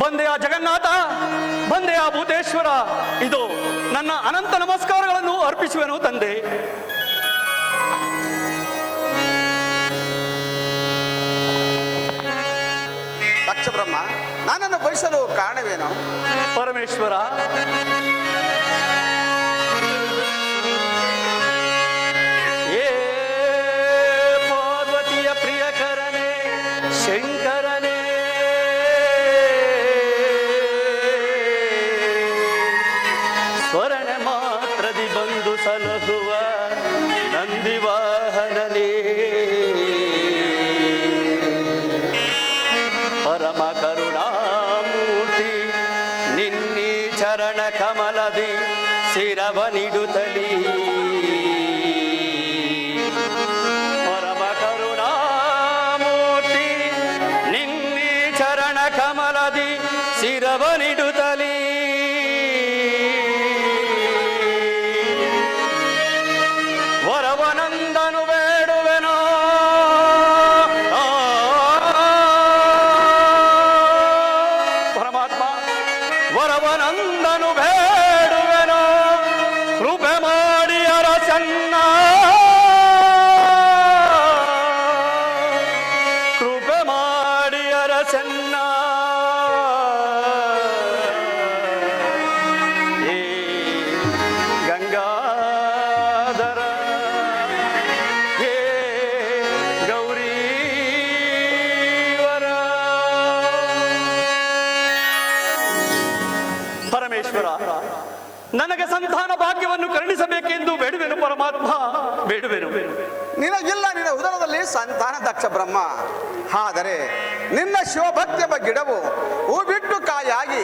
ಬಂದೆಯ ಜಗನ್ನಾಥ, ಬಂದೆಯ ಭೂತೇಶ್ವರ, ಇದು ನನ್ನ ಅನಂತ ನಮಸ್ಕಾರಗಳನ್ನು ಅರ್ಪಿಸುವೆನು ತಂದೆ. ದಕ್ಷ ಬ್ರಹ್ಮ, ನನ್ನನ್ನು ಬಯಸಲು ಕಾರಣವೇನು? ಪರಮೇಶ್ವರ, ಏ ಪಾರ್ವತಿಯ ಪ್ರಿಯಕರನೇ ಶಂಕರನೇ, ಸ್ವರ್ಣ ಮಾತ್ರದಿ ಬಂದು ಸಲಹುವ ನಂದಿವಾಹನನೇ, ಪರಮ ಕರುಣಾಮೂರ್ತಿ ನಿನ್ನಿ ಚರಣ ಕಮಲದಿ ಶಿರವನಿಡುತ್ತಲೀ, ಪರಮ ಕರುಣಾಮೂರ್ತಿ ನಿನ್ನಿ ಚರಣ ಕಮಲದಿ ಶಿರವನಿಡುತ್ತಲೀ, ವರವನಂದನು ಬೇಡುವೆನೋ. ಪರಮಾತ್ಮ, ವರವನಂದನು ಬೇಡುವೆನೋ. ಕೃಪೆ ಮಾಡಿ ಅರಸನ್ನ, ಕೃಪೆ ಮಾಡಿ ಅರಸನ್ನ. ಏ ಗಂಗಾಧರ, ಏ ಗೌರೀವರ. ಪರಮೇಶ್ವರ, ನನಗೆ ಸಂತಾನ ಭಾಗ್ಯವನ್ನು ಕರುಣಿಸಬೇಕೆಂದು ಬೇಡುವೆನು. ಪರಮಾತ್ಮ, ಬೇಡುವೆನು. ನಿನಗಿಲ್ಲ ನಿನ್ನ ಉದರದಲ್ಲಿ ಸಂತಾನ ದಕ್ಷ ಬ್ರಹ್ಮ. ಆದರೆ ನಿನ್ನ ಶಿವಭಕ್ತಿಯ ಗಿಡವು ಹೂ ಬಿಟ್ಟು ಕಾಯಾಗಿ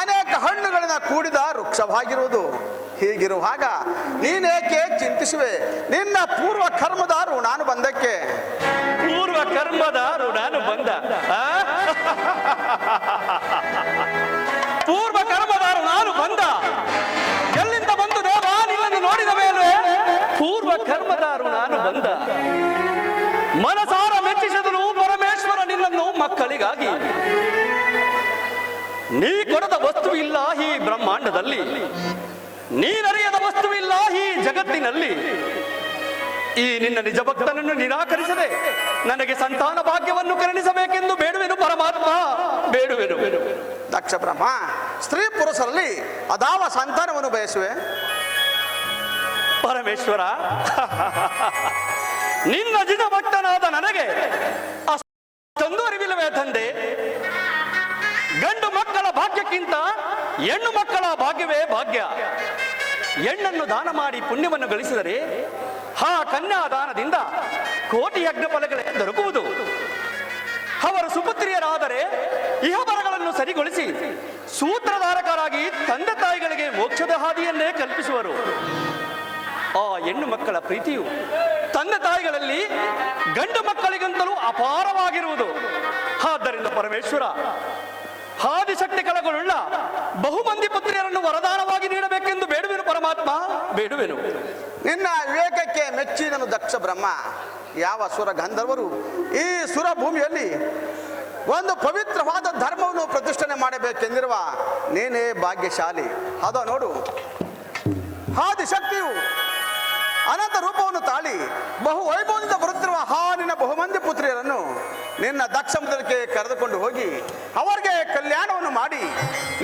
ಅನೇಕ ಹಣ್ಣುಗಳಿಂದ ಕೂಡಿದ ವೃಕ್ಷವಾಗಿರುವುದು. ಹೀಗಿರುವಾಗ ನೀನೇಕೆ ಚಿಂತಿಸುವೆ? ನಿನ್ನ ಪೂರ್ವ ಕರ್ಮದ ಋಣಾನು ಬಂದಕ್ಕೆ. ಪೂರ್ವ ಕರ್ಮದ ಋಣಾನು ಬಂದ? ಪೂರ್ವ ಕರ್ಮದ ಋಣಾನು ಬಂದ ಎಲ್ಲಿಂದ ಬಂದು ದೇವ ನಿನ್ನನ್ನು ನೋಡಿದ ಮೇಲೆ? ಪೂರ್ವ ಕರ್ಮದ ಋಣಾನು ಬಂದ. ಮನಸಾರ ಮೆಚ್ಚಿಸಿದನು ಪರಮೇಶ್ವರ ನಿನ್ನನ್ನು ಮಕ್ಕಳಿಗಾಗಿ. ನೀ ಕೊಡದ ವಸ್ತುವಿಲ್ಲ ಈ ಬ್ರಹ್ಮಾಂಡದಲ್ಲಿ, ನೀನರಿಯದ ವಸ್ತುವಿಲ್ಲ ಈ ಜಗತ್ತಿನಲ್ಲಿ. ಈ ನಿನ್ನ ನಿಜ ಭಕ್ತನನ್ನು ನಿರಾಕರಿಸದೆ ನನಗೆ ಸಂತಾನ ಭಾಗ್ಯವನ್ನು ಕರುಣಿಸಬೇಕೆಂದು ಬೇಡುವೆನು. ಪರಮಾತ್ಮ, ಬೇಡುವೆನು. ದಕ್ಷ ಬ್ರಹ್ಮ, ಸ್ತ್ರೀ ಪುರುಷರಲ್ಲಿ ಅದಾವ ಸಂತಾನವನ್ನು ಬಯಸುವೆ? ಪರಮೇಶ್ವರ, ನಿನ್ನ ನಿಜ ಭಕ್ತನಾದ ನನಗೆ ಅಷ್ಟೊಂದು ಅರಿವಿಲ್ಲವೇ ತಂದೆ? ಗಂಡು ಮಕ್ಕಳ ಭಾಗ್ಯಕ್ಕಿಂತ ಹೆಣ್ಣು ಮಕ್ಕಳ ಭಾಗ್ಯವೇ ಭಾಗ್ಯ. ಹೆಣ್ಣನ್ನು ದಾನ ಮಾಡಿ ಪುಣ್ಯವನ್ನು ಗಳಿಸಿದರೆ ಆ ಕನ್ಯಾದಾನದಿಂದ ಕೋಟಿ ಯಜ್ಞ ಫಲಗಳೇ ದೊರಕುವುದು. ಅವರು ಸುಪುತ್ರಿಯರಾದರೆ ಇಹಬರಗಳನ್ನು ಸರಿಗೊಳಿಸಿ ಸೂತ್ರಧಾರಕರಾಗಿ ತಂದೆ ತಾಯಿಗಳಿಗೆ ಮೋಕ್ಷದ ಹಾದಿಯನ್ನೇ ಕಲ್ಪಿಸುವರು. ಆ ಹೆಣ್ಣು ಮಕ್ಕಳ ಪ್ರೀತಿಯು ತಂದೆ ತಾಯಿಗಳಲ್ಲಿ ಗಂಡು ಮಕ್ಕಳಿಗಂತಲೂ ಅಪಾರವಾಗಿರುವುದು. ಆದ್ದರಿಂದ ಪರಮೇಶ್ವರ, ಆದಿಶಕ್ತಿ ಕಳಗಳುಳ್ಳ ಬಹುಮಂದಿ ಪುತ್ರಿಯರನ್ನು ವರದಾನವಾಗಿ ನೀಡಬೇಕೆಂದು ಬೇಡುವೆನು. ಪರಮಾತ್ಮ, ಬೇಡುವೆನು. ನಿನ್ನ ವಿವೇಕಕ್ಕೆ ಮೆಚ್ಚಿದನು ದಕ್ಷ ಬ್ರಹ್ಮ. ಯಾವ ಸುರ ಗಂಧರ್ವರು ಈ ಸುರ ಭೂಮಿಯಲ್ಲಿ ಒಂದು ಪವಿತ್ರವಾದ ಧರ್ಮವನ್ನು ಪ್ರತಿಷ್ಠಾನೆ ಮಾಡಬೇಕೆಂದಿರುವ ನೀನೇ ಭಾಗ್ಯಶಾಲಿ. ಅದ ನೋಡು, ಆದಿಶಕ್ತಿಯು ಅನಂತ ರೂಪವನ್ನು ತಾಳಿ ಬಹು ವೈಭವದಿಂದ ಬರುತ್ತಿರುವ ನಿನ್ನ ಬಹುಮಂದಿ ಪುತ್ರಿಯರನ್ನು ನಿನ್ನ ದಕ್ಷಮುದ್ರಕ್ಕೆ ಕರೆದುಕೊಂಡು ಹೋಗಿ ಅವರಿಗೆ ಕಲ್ಯಾಣವನ್ನು ಮಾಡಿ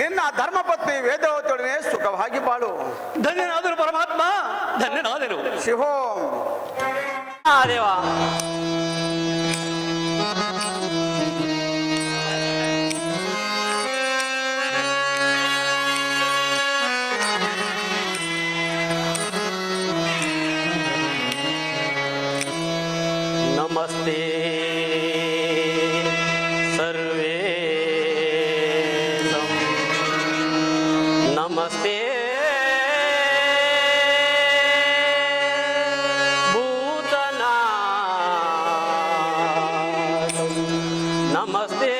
ನಿನ್ನ ಧರ್ಮಪತ್ನಿ ವೇದವತಿಯೊಡನೆ ಸುಖವಾಗಿ ಬಾಳು. ಧನ್ಯನಾದರು ಪರಮಾತ್ಮ, ಧನ್ಯನಾದರು. ಶಿವೋಂ. ದೇವ नमस्ते सर्वे नमस्ते भूतना नमस्ते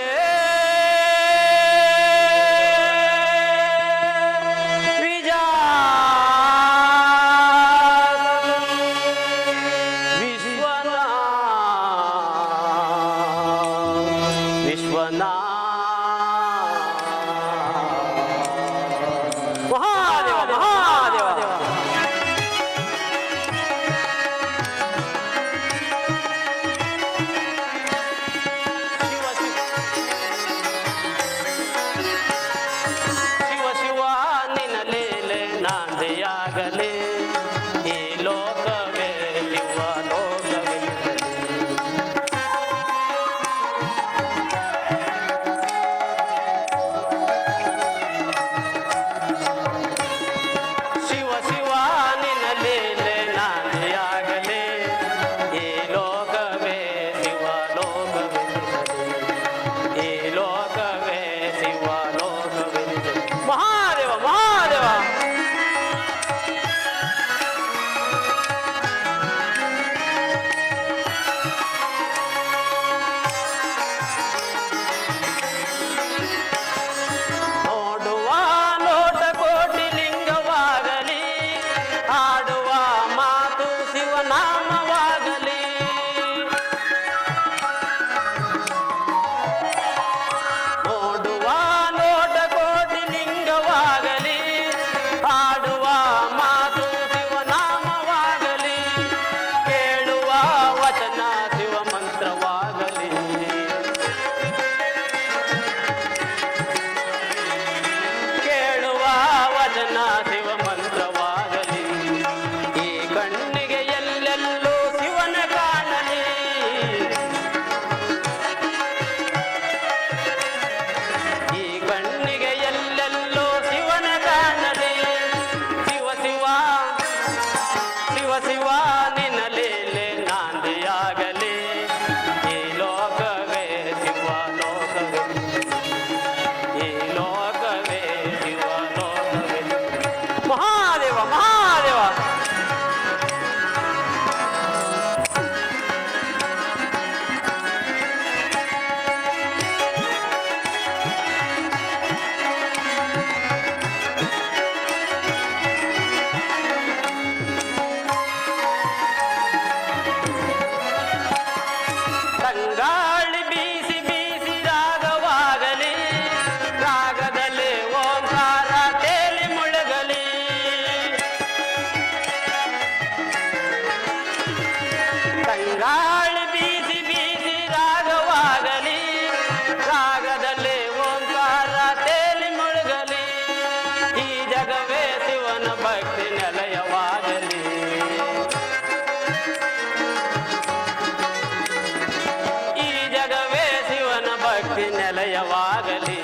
ನಿಲಯವಾಗಲಿ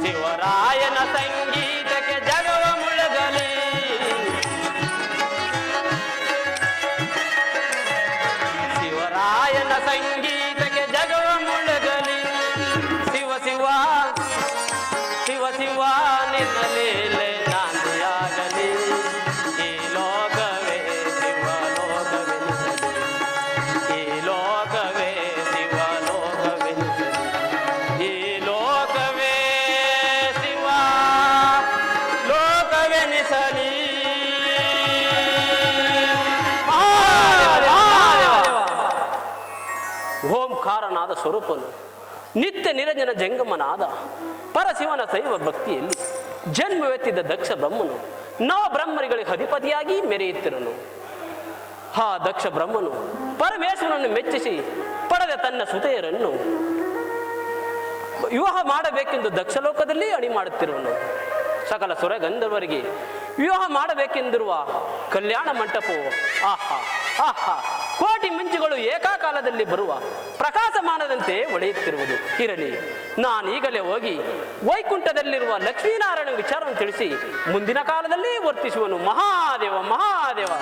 ಶಿವರಾಯನ ಸಂಗೀತಕ್ಕೆ ಜಗವ ಮುಳುಗಲಿ ಶಿವರಾಯನ ಸಂಗೀತಕ್ಕೆ ಜಗವ ಮುಳುಗಲಿ ಶಿವ ಶಿವ ಶಿವ ಶಿವ ನಿನ್ನ ಲೀಲೆ ನಾಂದಿಯಾಗಲಿ ಈ ಲೋಕವೇ ಶಿವ ಲೋಕವೆನಿಸಲಿ ಈ ಲೋಕವೇ ಶಿವ ಲೋಕವೆನಿಸಲಿ ಈ ಲೋಕವೇ ಶಿವ ಲೋಕವೆನಿಸಲಿ ಓಂಕಾರನಾದ ಸ್ವರೂಪನು ನಿತ್ಯ ನಿರಂಜನ ಜಂಗಮನಾದ ಪರಶಿವನ ಶೈವ ಭಕ್ತಿಯಲ್ಲಿ ಜನ್ಮವೆತ್ತಿದ್ದ ದಕ್ಷ ಬ್ರಹ್ಮನು ನವ ಬ್ರಹ್ಮರಿಗಳಿಗೆ ಅಧಿಪತಿಯಾಗಿ ಮೆರೆಯುತ್ತಿರನು. ಆ ದಕ್ಷ ಬ್ರಹ್ಮನು ಪರಮೇಶ್ವರನನ್ನು ಮೆಚ್ಚಿಸಿ ಪಡೆದ ತನ್ನ ಸುತೆಯರನ್ನು ವಿವಾಹ ಮಾಡಬೇಕೆಂದು ದಕ್ಷಲೋಕದಲ್ಲಿ ಅಣಿ ಮಾಡುತ್ತಿರುವನು. ಸಕಲ ಸುರಗಂಧರ್ವರಿಗೆ ವಿವಾಹ ಮಾಡಬೇಕೆಂದಿರುವ ಕಲ್ಯಾಣ ಮಂಟಪವು ಆಹಾ ಆಹಾ ಕೋಟಿ ಮಿಂಚುಗಳು ಏಕಾಕಾಲದಲ್ಲಿ ಬರುವ ಪ್ರಕಾಶಮಾನದಂತೆ ಒಡೆಯುತ್ತಿರುವುದು. ಇರಲಿ, ನಾನೀಗಲೇ ಹೋಗಿ ವೈಕುಂಠದಲ್ಲಿರುವ ಲಕ್ಷ್ಮೀನಾರಾಯಣ ವಿಚಾರವನ್ನು ತಿಳಿಸಿ ಮುಂದಿನ ಕಾಲದಲ್ಲಿ ವರ್ತಿಸುವನು. ಮಹಾದೇವ ಮಹಾದೇವ.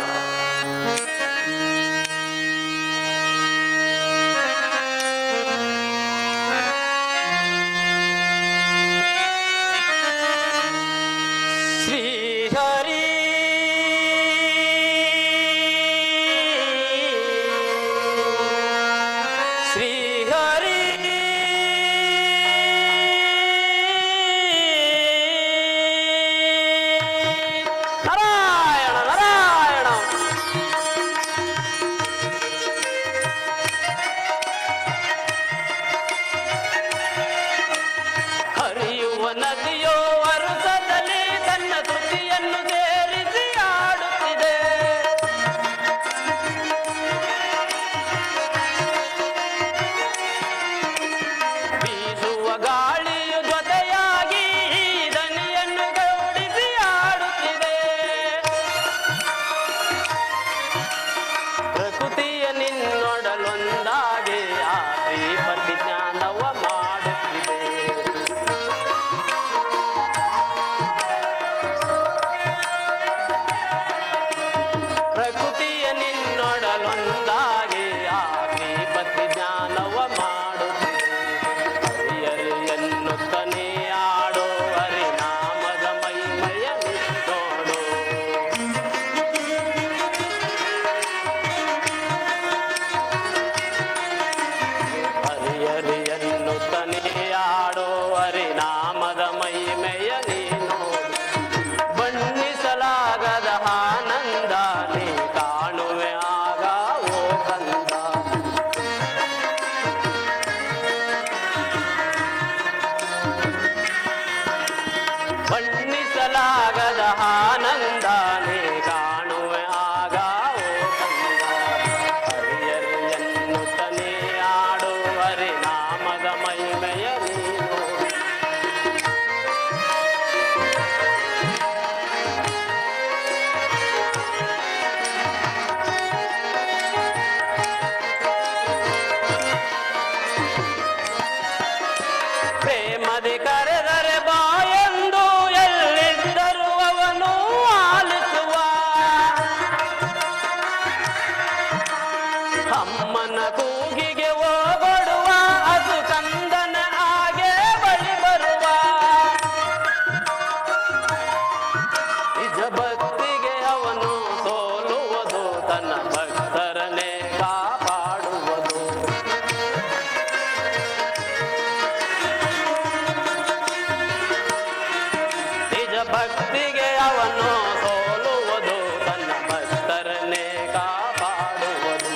ಭಕ್ತಿಗೆ ಅವನು ಸೋಲುವುದು, ತನ್ನ ಭಕ್ತರನ್ನೇ ಕಾಪಾಡುವುದು.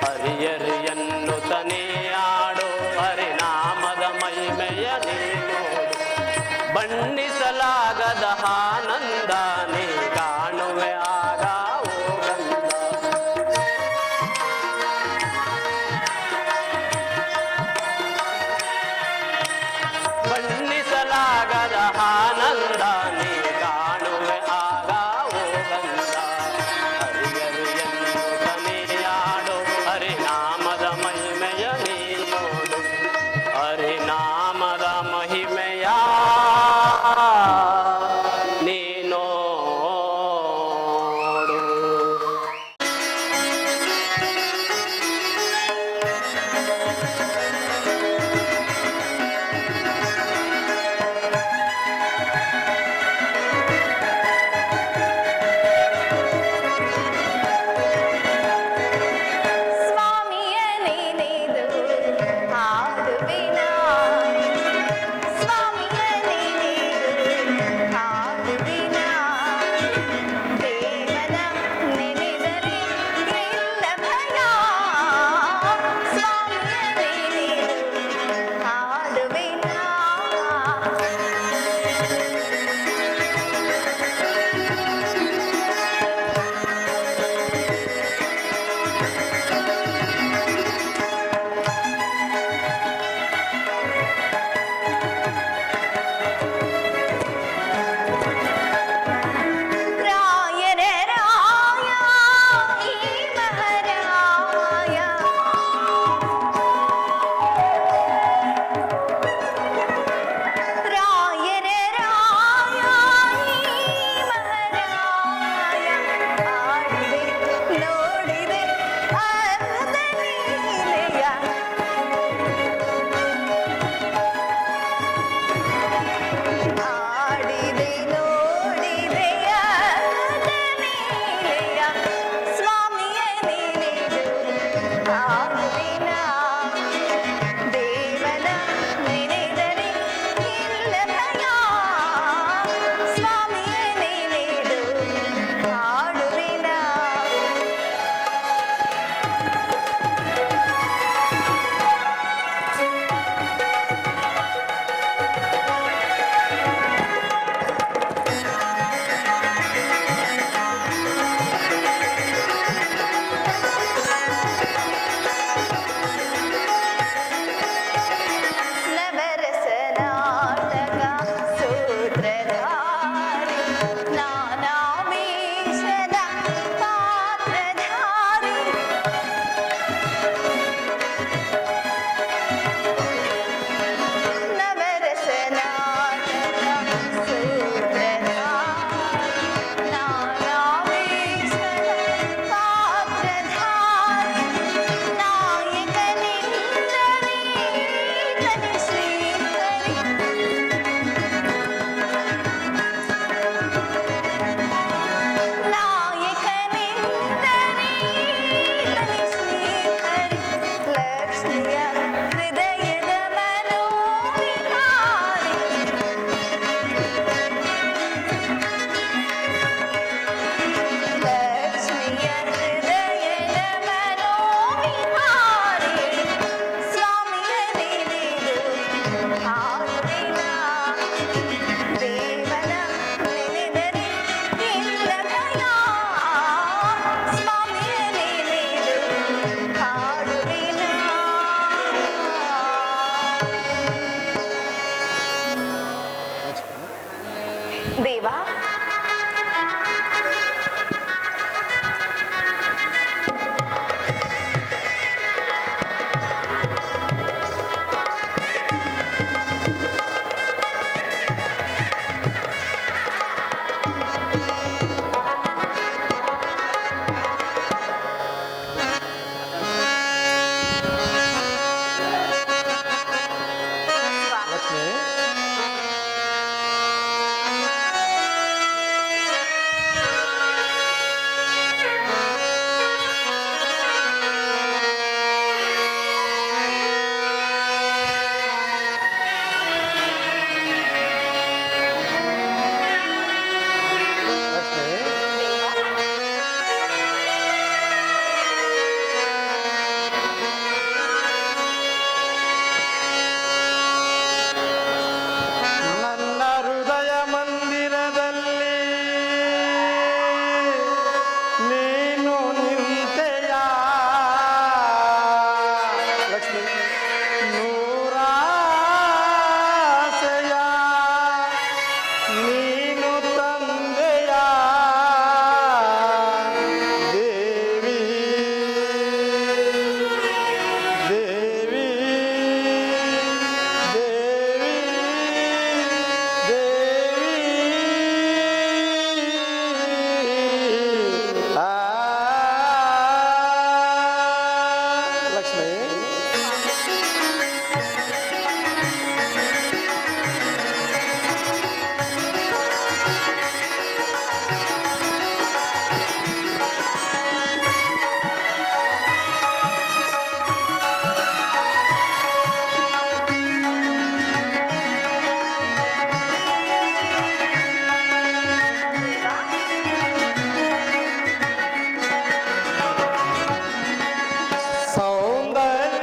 ಹರಿಯರಿ ಎನ್ನುತ್ತನೇ ಲಕ್ಷ್ಮಿ. ಸೌಂದರ್ಯ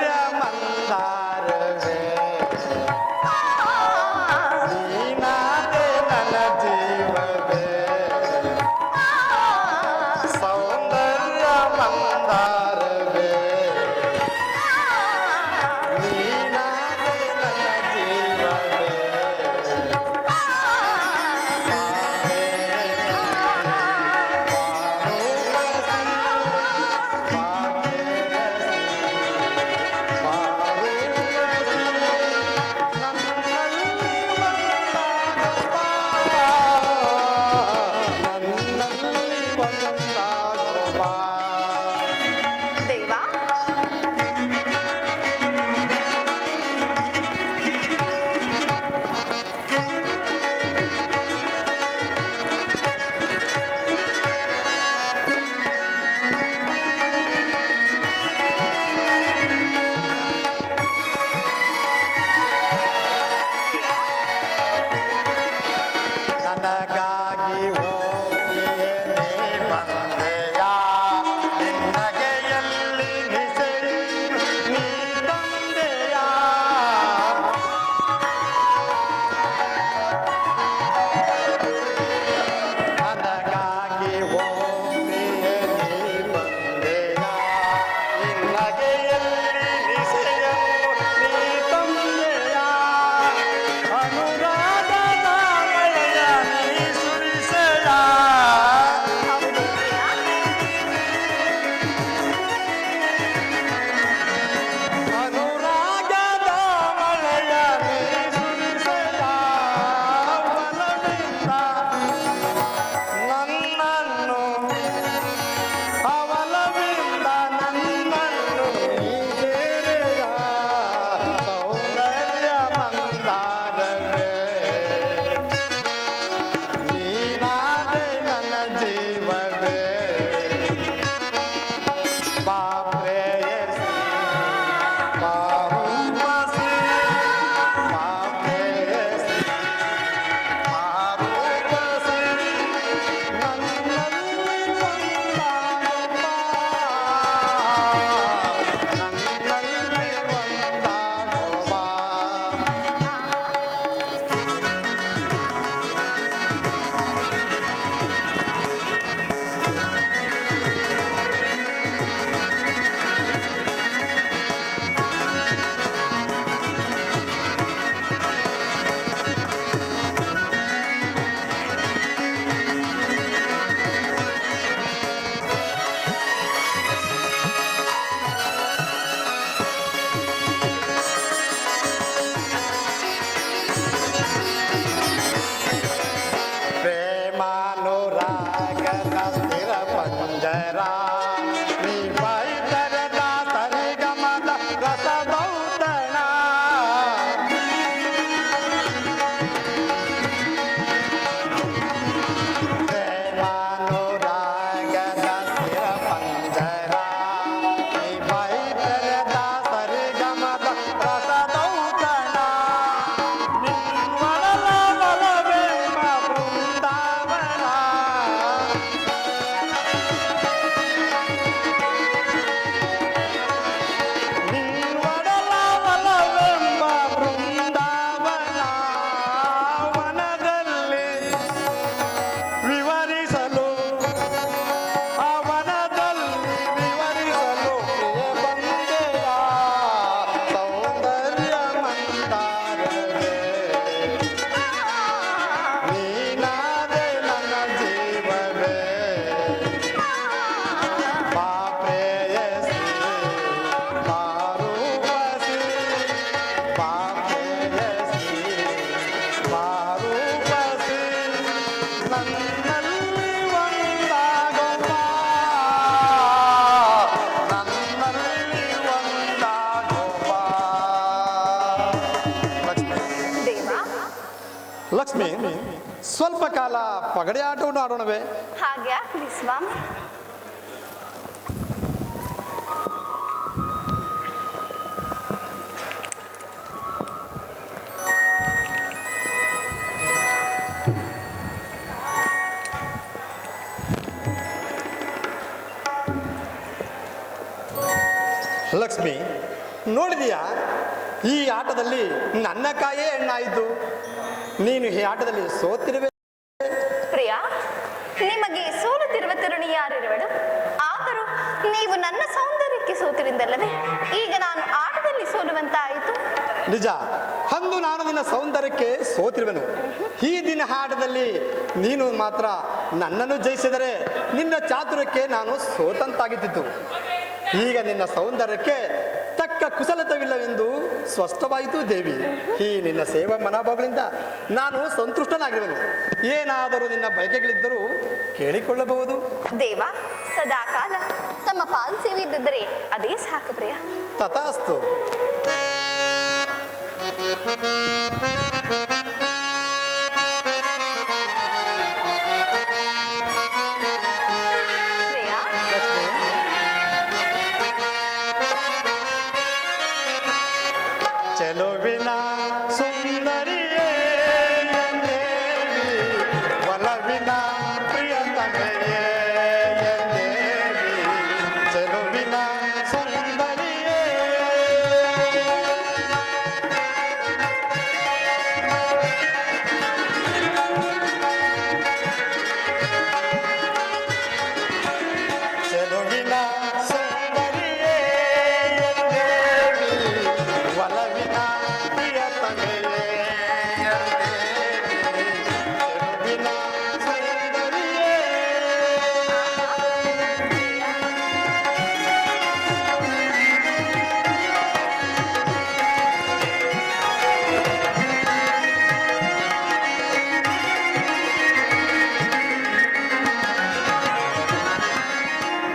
ಲಕ್ಷ್ಮಿ, ಸ್ವಲ್ಪ ಕಾಲ ಪಗಡೆ ಆಟವನ್ನು ಆಡೋಣವೇ? ಹಾಗೆ ಆಗ್ಲಿ ಸ್ವಾಮಿ. ಲಕ್ಷ್ಮಿ, ನೋಡಿದೀಯಾ, ಈ ಆಟದಲ್ಲಿ ನನ್ನ ಕಾಯೇ ಹೆಣ್ಣಾಯಿತು. ನೀನು ಈ ಆಟದಲ್ಲಿ ಸೋತಿರುವೆ. ಪ್ರಿಯ, ನಿಮಗೆ ಸೋಲುತ್ತಿರುವ ತರುಣಿ ಯಾರಿರುವಳು? ಆದರೂ ನೀವು ನನ್ನ ಸೌಂದರ್ಯಕ್ಕೆ ಸೋತಿರಿಂದಲ್ಲವೇ ಈಗ ನಾನು ಆಟದಲ್ಲಿ ಸೋಲುವಂತಾಯಿತು? ನಿಜ, ಅಂದು ನಾನು ನಿನ್ನ ಸೌಂದರ್ಯಕ್ಕೆ ಸೋತಿರುವೆನು. ಈ ದಿನ ಆಟದಲ್ಲಿ ನೀನು ಮಾತ್ರ ನನ್ನನ್ನು ಜಯಿಸಿದರೆ ನಿನ್ನ ಚಾತುರ್ಯಕ್ಕೆ ನಾನು ಸೋತಂತಾಗಿದ್ದಿತ್ತು. ಈಗ ನಿನ್ನ ಸೌಂದರ್ಯಕ್ಕೆ ತಕ್ಕ ಕುಶಲತೆವಿಲ್ಲವೆಂದು ಸ್ಪಷ್ಟವಾಯಿತು ದೇವಿ. ಈ ನಿನ್ನ ಸೇವಾ ಮನೋಭಾವಗಳಿಂದ ನಾನು ಸಂತುಷ್ಟನಾಗಿರುವೆನು. ಏನಾದರೂ ನಿನ್ನ ಬಯಕೆಗಳಿದ್ದರೂ ಕೇಳಿಕೊಳ್ಳಬಹುದು. ದೇವ ಸದಾಕಾಲ ತಮ್ಮ ಪಾಲ್ ಸೇವೆ ಇದ್ದಿದ್ದರೆ ಅದೇ ಸಾಕು ಪ್ರಿಯ. ತಥಾಸ್ತು. ಪ್ರಿಯ, ಚೆಲುವಿನ ಸುಂದರಿಯೇ ಎಂದೇವಿ, ಒಲವಿನ ಪ್ರಿಯತಮೆಯೇ ಎಂದೇವಿ, ಚೆಲುವಿನ ಸುಂದರಿಯೇ. ಚೆಲುವಿನ ಸುಂದರಿಯೇ ಎಂದೇವಿ, ಒಲವಿನ ಪ್ರಿಯತಮೆಯೇ ಎಂದೇವಿ, ಚೆಲುವಿನ ಸುಂದರಿಯೇ.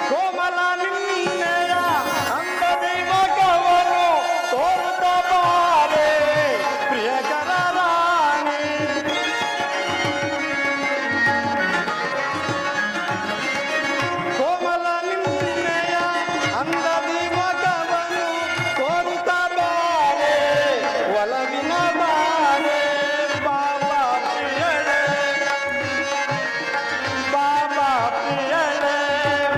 ಕೋಮಲ ನಿನ್ನೆಯ ಅಂದದಿ ಮಗವನ್ನು ತೋರುತ್ತ ಬಾರೆ ಪ್ರಿಯಕರ ರಾಣಿ. ಕೋಮಲ ನಿನ್ನೆಯ ಅಂದದಿ ಮಗವನ್ನು ತೋರುತ್ತ ಬಾರೆ ಒಲವಿನ ಬಾರೆ ಬಾಬಾ ಪ್ರಿಯಳೇ, ಬಾಬಾ ಪ್ರಿಯಳೇ,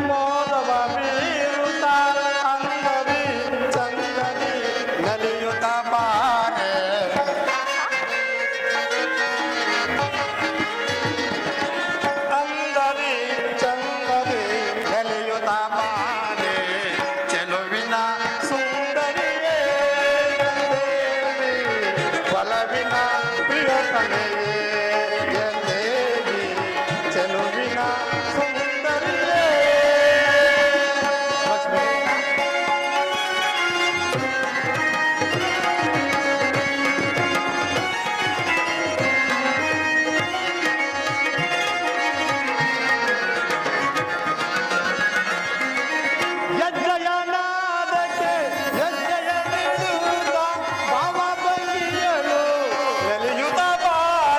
ಮೋದವ ಬೀರುತ್ತ ಅಂದದಿ ಚಂದದಿ ನಲಿಯುತ್ತ ಬಾರೆ. ಅಂದದಿ ಚಂದದಿ ನಲಿಯುತ್ತ ಬಾರೆ, ಚೆಲುವಿನ ಸುಂದರಿಯೇ ಎಂದೇವಿ, ಒಲವಿನ ಪ್ರಿಯತಮೆಯೇ ಎಂದೇವಿ, ಚೆಲುವಿನ ಸುಂದರಿಯೇ. ಲಕ್ಷ್ಮಿ, ಹೆಜ್ಜೆಯನಾದಕ್ಕೆ ಹೆಜ್ಜೆಯ ನಿಲ್ಲುತ್ತ ಭಾವ ಭಂಗಿಯಳು ನಲಿಯುತ್ತ ಬಾರೆ.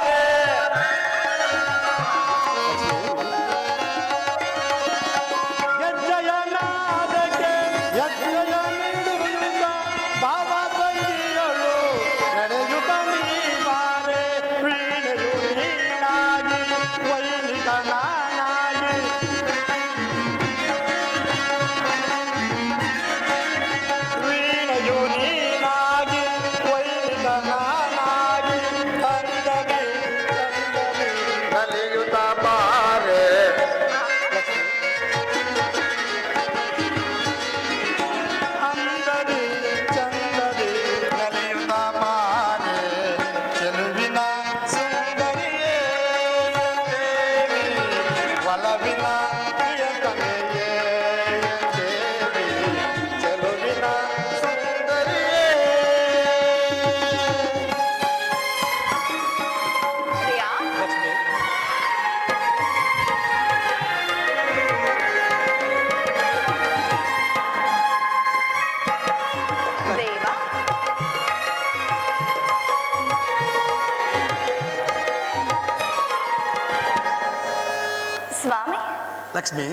ಲಕ್ಷ್ಮಿ,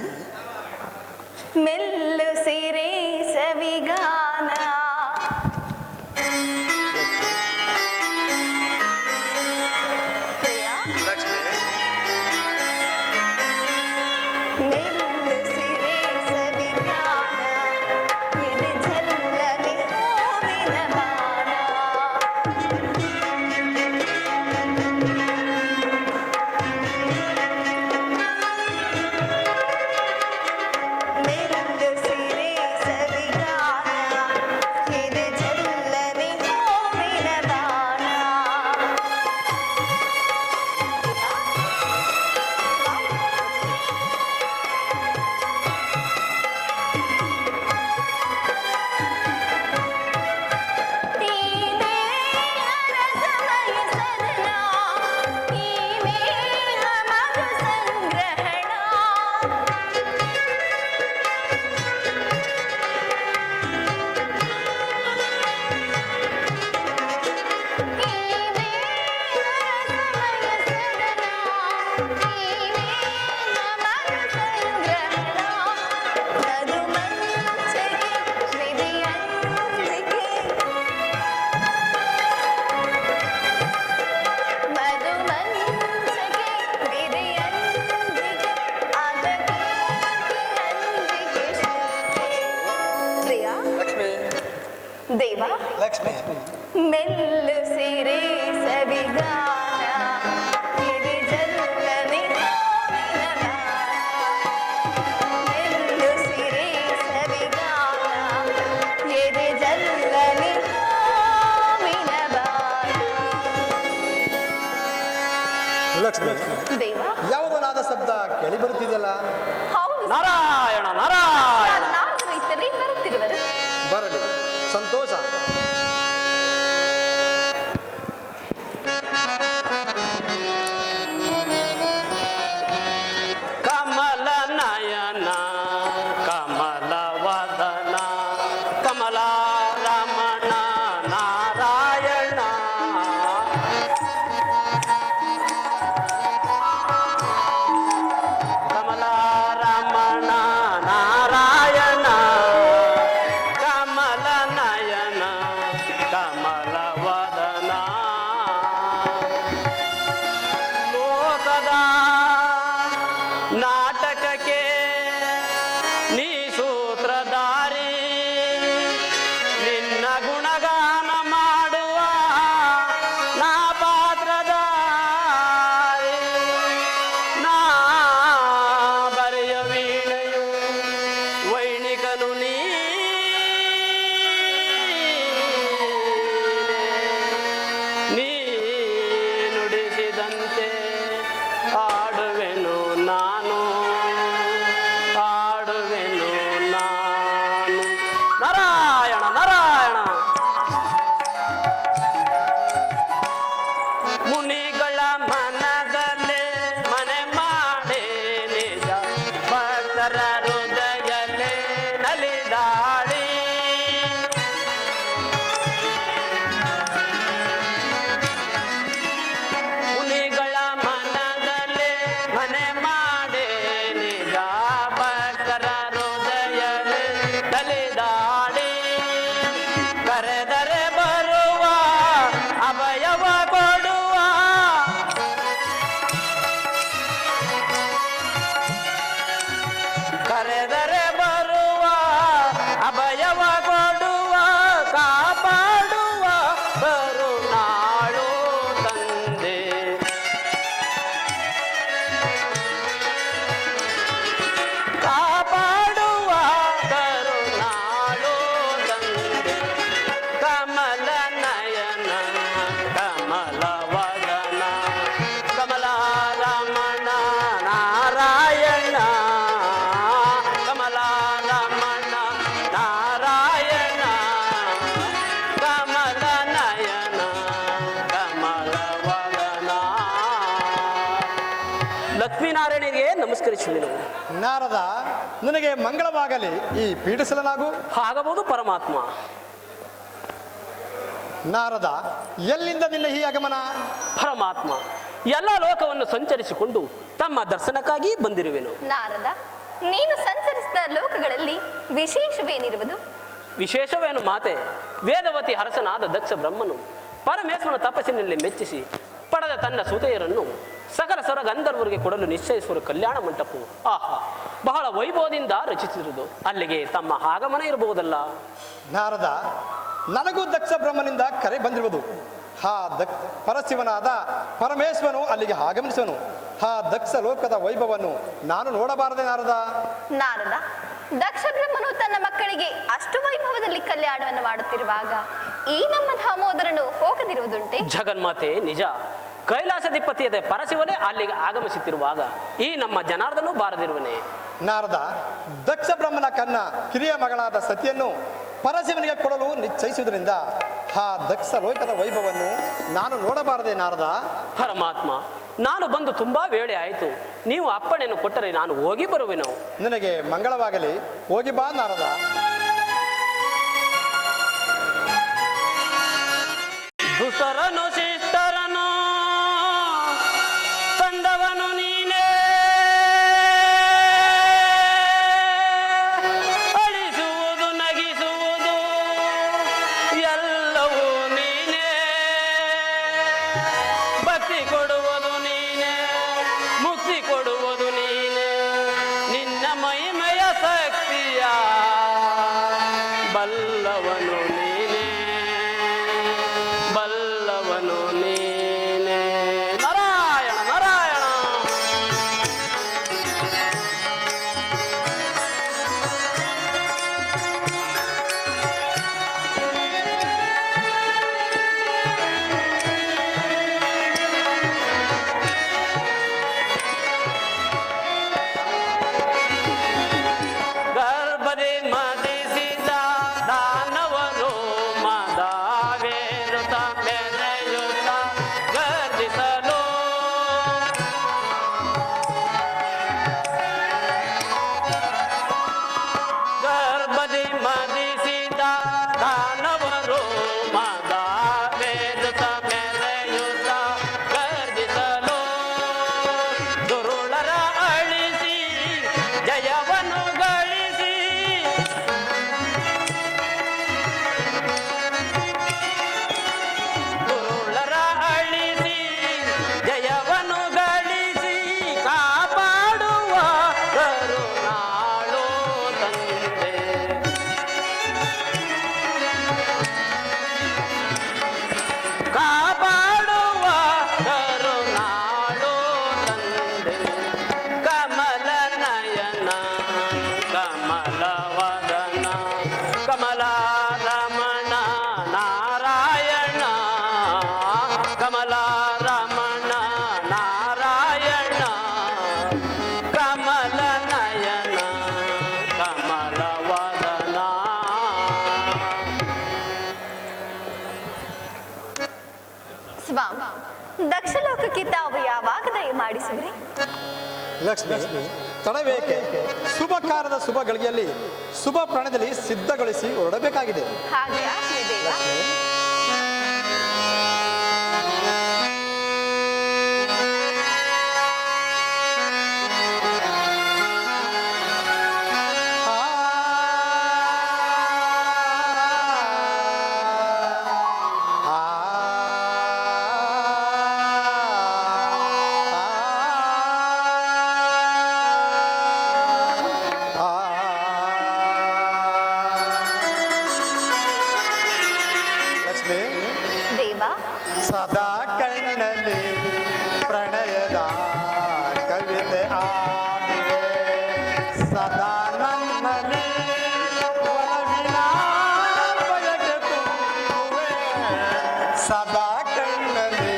ಮೆಲ್ಲು ಸಿರೆ ಸವಿಗಾನ ಪ್ರಿಯಾ, ಮೆಲ್ಲು ಸಿರೆ ಸವಿಗಾನ ಎದೆ ಜಲ್ಲನೆ ಹೂವಿನ ಬಾಣ. ಮೆಲ್ಲು ಸಿರೆ ಸವಿಗಾನ ಎದೆ ಜಲ್ಲನೆ ಹೂವಿನ ಬಾಣ. ನೀನೇ ಹರಸಮಯ ಸದನ, ನೀನೇ ಮಧು ಸಂಗ್ರಹಣ. ನೀನೇ ಹರಸಮಯ ಸದನ, ನೀನೇ ಮಧು ಸಂಗ್ರಹಣ. ಮಧು ಮಂಚಗೆ ವಿಧಿಯಂಜಿಕೆ, ಮಧು ಮಂಚಗೆ ವಿಧಿಯಂಜಿಕೆ, ಅದಕ್ಕೆ ಅಂಜಿಕೆ ಶಂಕೆ. ಪ್ರಿಯಾ, ಲಕ್ಷ್ಮಿ, ದೇವ, ಲಕ್ಷ್ಮಿ, ಮೆಲ್ಲು ಸಿರೆ ಸವಿಗಾನ ಎದೆ ಜಲ್ಲನೆ ಹೂವಿನ ಬಾಣ. ಮೆಲ್ಲು ಸಿರೆ ಸವಿಗಾನ ಎದೆ ಜಲ್ಲನೆ ಹೂವಿನ ಬಾಣ. ಲಕ್ಷ್ಮಿ, ದೇವ, ಯಾವುದೋ ನಾದ ಶಬ್ದ ಕೇಳಿ ಬರುತ್ತಿದೆಯಲ್ಲ? ಹೌದು, ನಾರಾಯಣ ನಾರಾಯಣ. ನಾಲ್ಕು ರೈತರೇ ಬರುತ್ತಿರುವರು. ಬರಲಿ, ಸಂತೋಷ. ಕಮಲ ನಯನ ಕಮಲ ವದನ ಕಮಲ ರಮಣ ನಾರಾಯಣ. ಕಮಲ ರಮಣ ನಾರಾಯಣ, ಕಮಲ ನಯನ ಕಮಲ ವದನ. ಲೋಕದ ನಾಟಕಕ್ಕೆ ನೀ ಸೂತ್ರಧಾರಿ, ನಿನ್ನ ಗುಣಗಾನ ಮಾಡುವ ನಾ ಪಾತ್ರಧಾರಿ. ನಾ ಬರೆಯ ವೀಣೆಯು ವೈಣಿಕನು ನೀ ನುಡಿಸಿದಂತೆ ಆಡುವೆನು ನಾನು, ಆಡುವೆನು ನಾನು. ನಾರಾಯಣ ನಾರಾಯಣ. ಮುನಿಗಳ ಮನದಲ್ಲೇ ಮನೆ ಮಾಡೇ ನಿಜ, ಭಕ್ತರ ಹೃದಯಲ್ಲೇ ನಲಿದಾಡಿ. ಮುನಿಗಳ ಮನದಲ್ಲೇ ಮನೆ ಮಾಡೇ ನಿಜ, ಭಕ್ತರ ಹೃದಯಲ್ಲೇ ನಲಿದಾಡಿ. ಕರೆದರೆ ಬರುವ ಅಭಯವ ಕೊಡುವ, ಕರೆದರೆ ಬರುವ ಅಭಯವ ಕೊಡುವ, ಕಾಪಾಡುವ ಕರುಣಾಳು ತಂದೆ. ಕಾಪಾಡುವ ಕರುಣಾಳು ತಂದೆ. ಕಮಲ ನಯನ ಕಮಲ ವದನ ಕಮಲ ರಮಣ ನಾರಾಯಣ, ಕಮಲ ರಮಣ ನಾರಾಯಣ, ಕಮಲ ನಯನ ಕಮಲ ವದನ. ಲಕ್ಷ್ಮೀನಾರಾಯಣಿಗೆ ನಮಸ್ಕರಿಸುವೆನು. ನಾರದ, ನನಗೆ ಮಂಗಳವಾಗಲಿ, ಈ ಪೀಠಿಸಲನಾಗು. ಆಗಬಹುದು ಪರಮಾತ್ಮ. ನಾರದ, ಎಲ್ಲಿಂದ ನಿನ್ನ ಈ ಆಗಮನ? ಪರಮಾತ್ಮ, ಎಲ್ಲ ಲೋಕವನ್ನು ಸಂಚರಿಸಿಕೊಂಡು ತಮ್ಮ ದರ್ಶನಕ್ಕಾಗಿ ಬಂದಿರುವೆನು. ನಾರದ, ನೀನು ಸಂಚರಿಸಿದ ಲೋಕಗಳಲ್ಲಿ ವಿಶೇಷವೇನಿರುವುದು? ವಿಶೇಷವೇನು ಮಾತೆ? ವೇದವತಿ ಅರಸನಾದ ದಕ್ಷ ಬ್ರಹ್ಮನು ಪರಮೇಶ್ವರನ ತಪಸ್ಸಿನಲ್ಲಿ ಮೆಚ್ಚಿಸಿ ಪಡೆದ ತನ್ನ ಸುತೆಯರನ್ನು ಸಕಲ ಸ್ವರ ಗಂಧರ್ವರಿಗೆ ಕೊಡಲು ನಿಶ್ಚಯಿಸುವ ಕಲ್ಯಾಣ ಮಂಟಪವು ಆಹಾ ಬಹಳ ವೈಭವದಿಂದ ರಚಿಸಿರುವುದು. ಅಲ್ಲಿಗೆ ತಮ್ಮ ಆಗಮನ ಇರಬಹುದಲ್ಲ? ನಾರದ, ನನಗೂ ದಕ್ಷ ಬ್ರಹ್ಮನಿಂದ ಕರೆ ಬಂದಿರುವುದು. ಪರಶಿವನಾದ ಪರಮೇಶ್ವರನು ಅಲ್ಲಿಗೆ ಆಗಮಿಸುವನು. ದಕ್ಷ ಲೋಕದ ವೈಭವವನ್ನು ನಾನು ನೋಡಬಾರದೆ ನಾರದ? ನಾರದ, ದಕ್ಷ ಬ್ರಹ್ಮನು ತನ್ನ ಮಕ್ಕಳಿಗೆ ಅಷ್ಟು ವೈಭವದಲ್ಲಿ ಕಲ್ಯಾಣವನ್ನು ಮಾಡುತ್ತಿರುವಾಗ ಈ ನಮ್ಮ ದಾಮೋದರನು ಹೋಗದಿರುವುದುಂಟೆ? ಜಗನ್ಮಾತೆ, ನಿಜ. ಕೈಲಾಸಧಿಪತಿಯಾದ ಪರಶಿವನೇ ಅಲ್ಲಿಗೆ ಆಗಮಿಸುತ್ತಿರುವಾಗ ಈ ನಮ್ಮ ಜನಾರ್ದನೂ ಬಾರದಿರುವನೇ? ನಾರದ, ದಕ್ಷ ಬ್ರಹ್ಮನ ಕನ್ನ ಕಿರಿಯ ಮಗಳಾದ ಸತಿಯನ್ನು ಪರಶಿವನಿಗೆ ಕೊಡಲು ನಿಶ್ಚಯಿಸುವುದರಿಂದ ದಕ್ಷ ಲೋಕದ ವೈಭವವನ್ನು ನಾನು ನೋಡಬಾರದೆ ನಾರದ? ಪರಮಾತ್ಮ, ನಾನು ಬಂದು ತುಂಬಾ ವೇಳೆ ಆಯಿತು. ನೀವು ಅಪ್ಪಣೆಯನ್ನು ಕೊಟ್ಟರೆ ನಾನು ಹೋಗಿ ಬರುವೆನು. ನಿನಗೆ ಮಂಗಳವಾಗಲಿ, ಹೋಗಿ ಬಾ ನಾರದ. ದುಷ್ಟರನು ಶಿಷ್ಟರನು ತಂದವನು ನೀನೇ, ಅಳಿಸುವುದು ನಗಿಸುವುದು ಎಲ್ಲವೂ ನೀನೇ, ಭಕ್ತಿ ಕೊಡುವುದು ನೀನೇ, ಮುಕ್ತಿ ಕೊಡುವುದು ನೀನೇ, ನಿನ್ನ ಮಹಿಮೆಯ ಶಕ್ತಿಯ ಬಲ್ಲವನು ನೀನೇ, ಬಲ್ಲವನು ನೀನೇ. ನಾರಾಯಣ ನಾರಾಯಣ. ಗರ್ಭದಿ ಮದಿಸಿದ ದಾನವರು ಮದವೇರುತ ಮೆರೆಯುತ್ತ ಗರ್ಜಿಸಲು, ಗರ್ಭದಿ ಮದಿಸಿದ ದಾನವರು ಮದವೇರುತ ಮೆರೆಯುತ್ತ ಗರ್ಜಿಸಲು, ದುರುಳರ ಅಳಿಸಿ ಜಯವನ್ನು ಗಳಿಸಿ, ದುರುಳರ ಅಳಿಸಿ ಜಯವನ್ನು ಗಳಿಸಿ ಕಾಪಾಡುವ ಕರುಣಾಳು ತಂದೆ, ಕಾಪಾಡುವ ಕರುಣಾಳು ತಂದೆ, ಕಮಲ ನಯನ ಕಮಲ ವದನ ಕಮಲ ರಮಣ ನಾರಾಯಣ, ಕಮಲ ರಮಣ ನಾರಾಯಣ, ಕಮಲ ನಯನ ಕಮಲ ವದನ. ಸ್ವಾಮಿ, ದಕ್ಷ ಲೋಕಕ್ಕೆ ತಾವು ಯಾವಾಗ ದಯ ಮಾಡಿಸುವಿರಿ? ಲಕ್ಷ್ಮಿ, ತಡಬೇಕೆ? ಶುಭ ಕಾರ್ಯದ ಶುಭ ಗಳಿಗೆಯಲ್ಲಿ ಶುಭ ಪ್ರಾಣದಲ್ಲಿ ಸಿದ್ಧಗೊಳಿಸಿ ಹೊರಡಬೇಕಾಗಿದೆ. ಹಾಗೆ ಆಗಲಿ ದೇವ. ಲಕ್ಷ್ಮಿ, ದೇವ, ಸದಾ ಕಣ್ಣಲ್ಲಿ ಪ್ರಣಯದ ಕವಿತೆ ಆಡಿದೆ, ಸದಾ ನನ್ನಲ್ಲಿ ಒಲವಿನ ಬಯಕೆ ತುಂಬುವೆ, ಸದಾ ಕಣ್ಣಲ್ಲಿ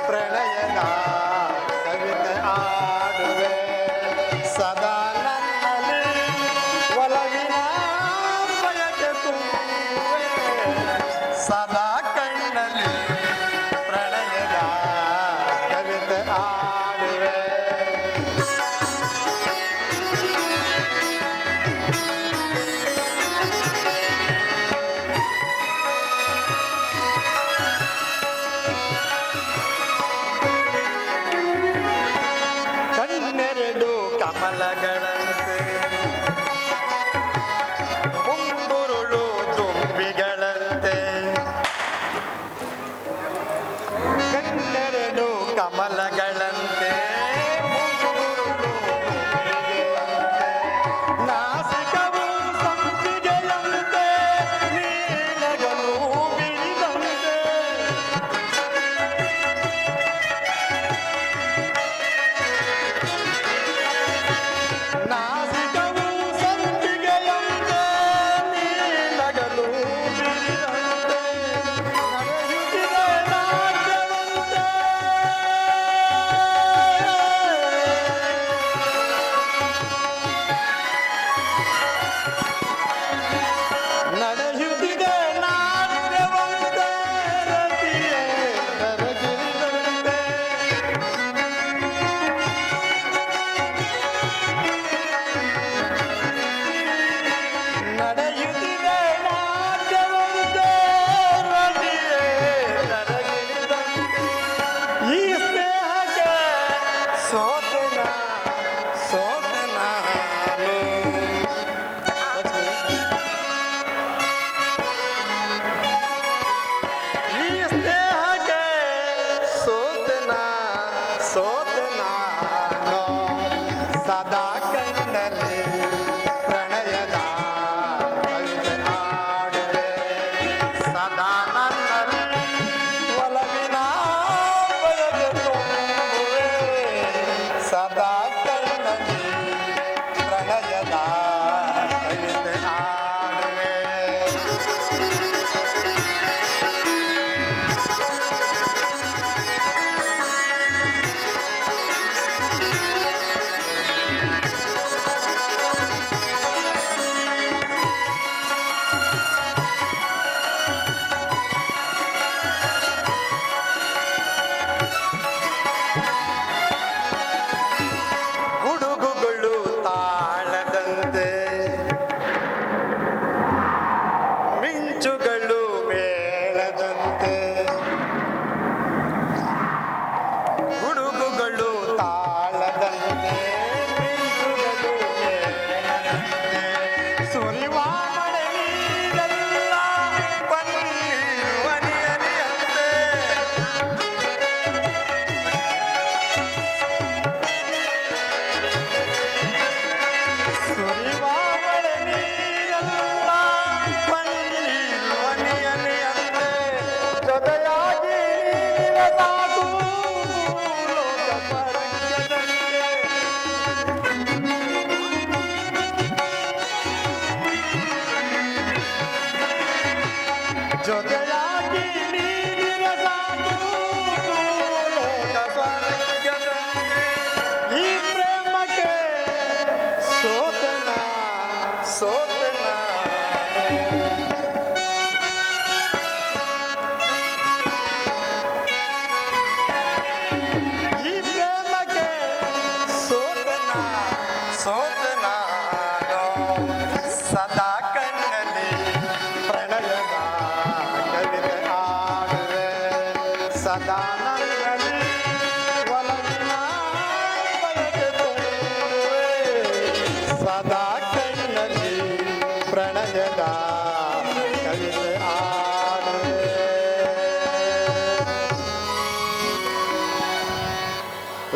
ಪ್ರಣಯದ ಕವಿತೆ ಆಡುವೆ, ಸದಾ ನನ್ನಲ್ಲಿ ಒಲವಿನ ಬಯಕೆ ತುಂಬುವೆ, ಸದಾ ಕಣ್ಣಲ್ಲಿ ಪ್ರಣಯದ ಕವಿತೆ ಆಡುವೆ. ಜೊತೆಯಾಗಿ ನೀನಿರೆ ಸಾಕು ಲೋಕ ಸ್ವರ್ಗದಂತೆ. ಈ ಪ್ರೇಮಕ್ಕೆ ಸೋತನ ಸೋತನ ಈ ಪ್ರೇಮಕ್ಕೆ ಸೋತನ ಸೋತನ ಸದಾ ಕಣ್ಣಲ್ಲಿ ಪ್ರಣಯದ ಕವಿತೆ ಹಾಡುವೆ ಸದಾ ನನ್ನಲ್ಲಿ ಒಲವಿನ ಬಯಕೆ ತುಂಬುವೆ ಸದಾ ಕಣ್ಣಲ್ಲಿ ಪ್ರಣಯದ ಕವಿತೆ ಹಾಡುವೆ.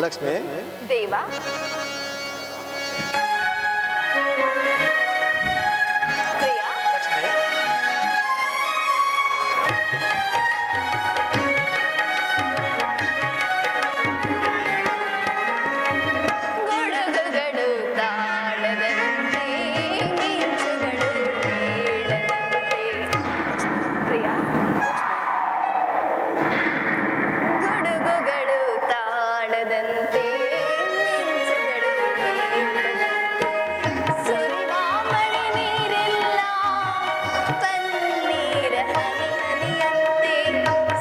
ಲಕ್ಷ್ಮಿ ದೇವ ಪ್ರಿಯ ಗುಡುಗುಗಳು ತಾಳದಂತೆ ಮಿಂಚುಗಳು ಬೀಳದಂತೆ. ಪ್ರಿಯ ಗುಡುಗುಗಳು ತಾಳದಂತೆ ಮಿಂಚುಗಳು ಬೀಳದಂತೆ. ಸುರಿವ ಮಳೆ ನೀರೆಲ್ಲ ಪನ್ನೀರ ಹನಿ ಹನಿಯಂತೆ.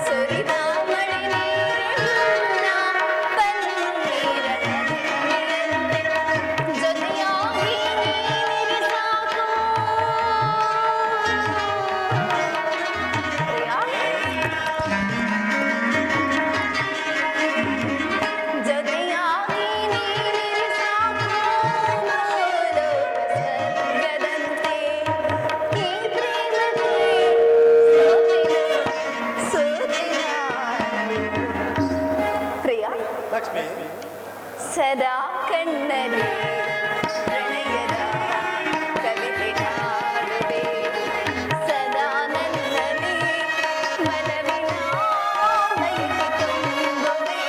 ಸುರಿವ ಮಳೆ ನೀರೆಲ್ಲ ಪನ್ನೀರ ಹನಿ ಹನಿಯಂತೆ. ಜೊತೆಯಾಗಿ ನೀನಿರೆ ಸಾಕು. ಜೊತೆಯಾಗಿ ನೀನಿರೆ ಸಾಕು ಲೋಕ ಸ್ವರ್ಗದಂತೆ. ಈ ಪ್ರೇಮಕ್ಕೆ ಸೋತಿನ ಪ್ರಿಯ ಲಕ್ಷ್ಮಿ ಸದಾ ಕಣ್ಣಲ್ಲಿ ಪ್ರಣಯದ ಕವಿತೆ ಹಾಡುವೆ ಸದಾ ನನ್ನಲ್ಲಿ ಮನವಿನ ಬಯಕೆ ತುಂಬುವೆ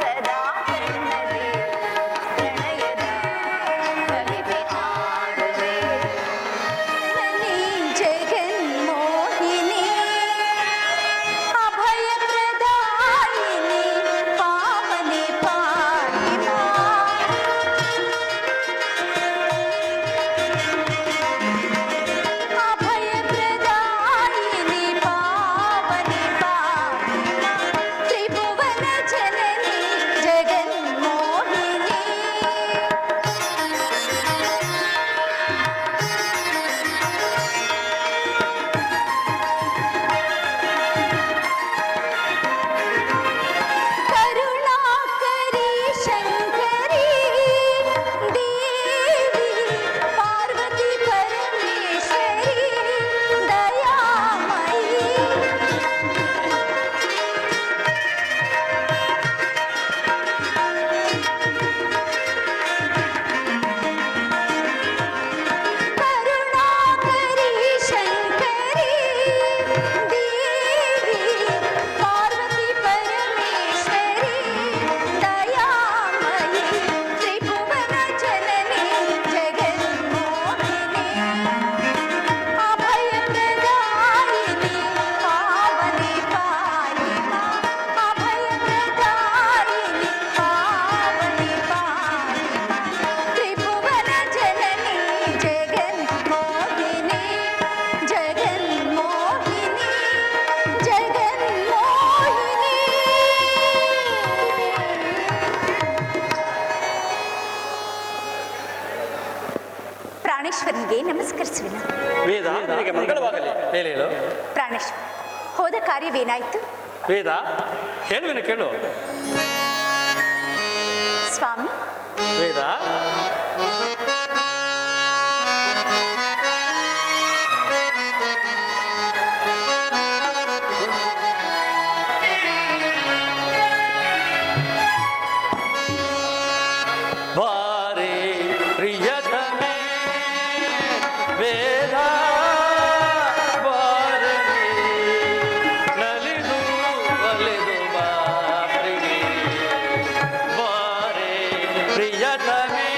ಸದಾ ಕಣ್ಣಲ್ಲಿ ಪ್ರಣಯದ ಕವಿತೆ ಹಾಡುವೆ. ನನಿ ಜಗನ್ಮೋಹಿನಿ ಅಭಯ ಪ್ರದಾಯಿನಿ ಪಾವನಿ ಪಾಣಿಮಾ. ಅಭಯ ಪ್ರದಾಯಿನಿ ಪಾವನಿ ಪಾಣಿಮಾ. ತ್ರಿಭುವನ ಜನನಿ ಜಗನ್ಮೋಹಿನಿ. ಕರುಣಾಕರಿ ಶಂಕರಿ ದೇವಿ ಪಾರ್ವತಿ ಪರಮೇಶ್ವರಿ ದಯಾಮಯಿ. ಕರುಣಾಕರಿ ಶಂಕರಿ ದೇವಿ ಪಾರ್ವತಿ ಪರಮೇಶ್ವರಿ ದಯಾಮಯಿ. ತ್ರಿಭುವನ ಜನನಿ ಜಗನ್ಮೋಹಿನಿ. ಅಭಯ ಪ್ರದಾಯಿನಿ ಪಾವನಿ ಪಾಣಿಮಾ. ಅಭಯ ಪ್ರದಾಯಿನಿ ಪಾವನಿ ಪಾಣಿಮಾ. ತ್ರಿಭುವನ ಜನನಿ ಜಗನ್ಮೋಹಿನಿ ಜಗನ್ಮೋಹಿನಿ ಜಗನ್ಮೋಹಿನಿ. ಪ್ರಾಣೇಶ್ವರನಿಗೆ ನಮಸ್ಕರಿಸುವಿನ. ವೇದ ನಿನಗೆ ಮಂಗಳವಾಗಲಿ. ಹೇಳು ಪ್ರಾಣೇಶ್ವರ ಹೋದ ಕಾರ್ಯವೇನಾಯಿತು ವೇದ, ಹೇಳುವಿನ ಕೇಳು. ಸ್ವಾಮಿ? ವೇದ ಬಾರೆ ಪ್ರಿಯತಮೆ ವೇದ ಬಾರೆ ನಲಿದು ಒಲಿದು ಬಾ ಪ್ರಿಯೆ ಬಾರೆ ಪ್ರಿಯತಮೆ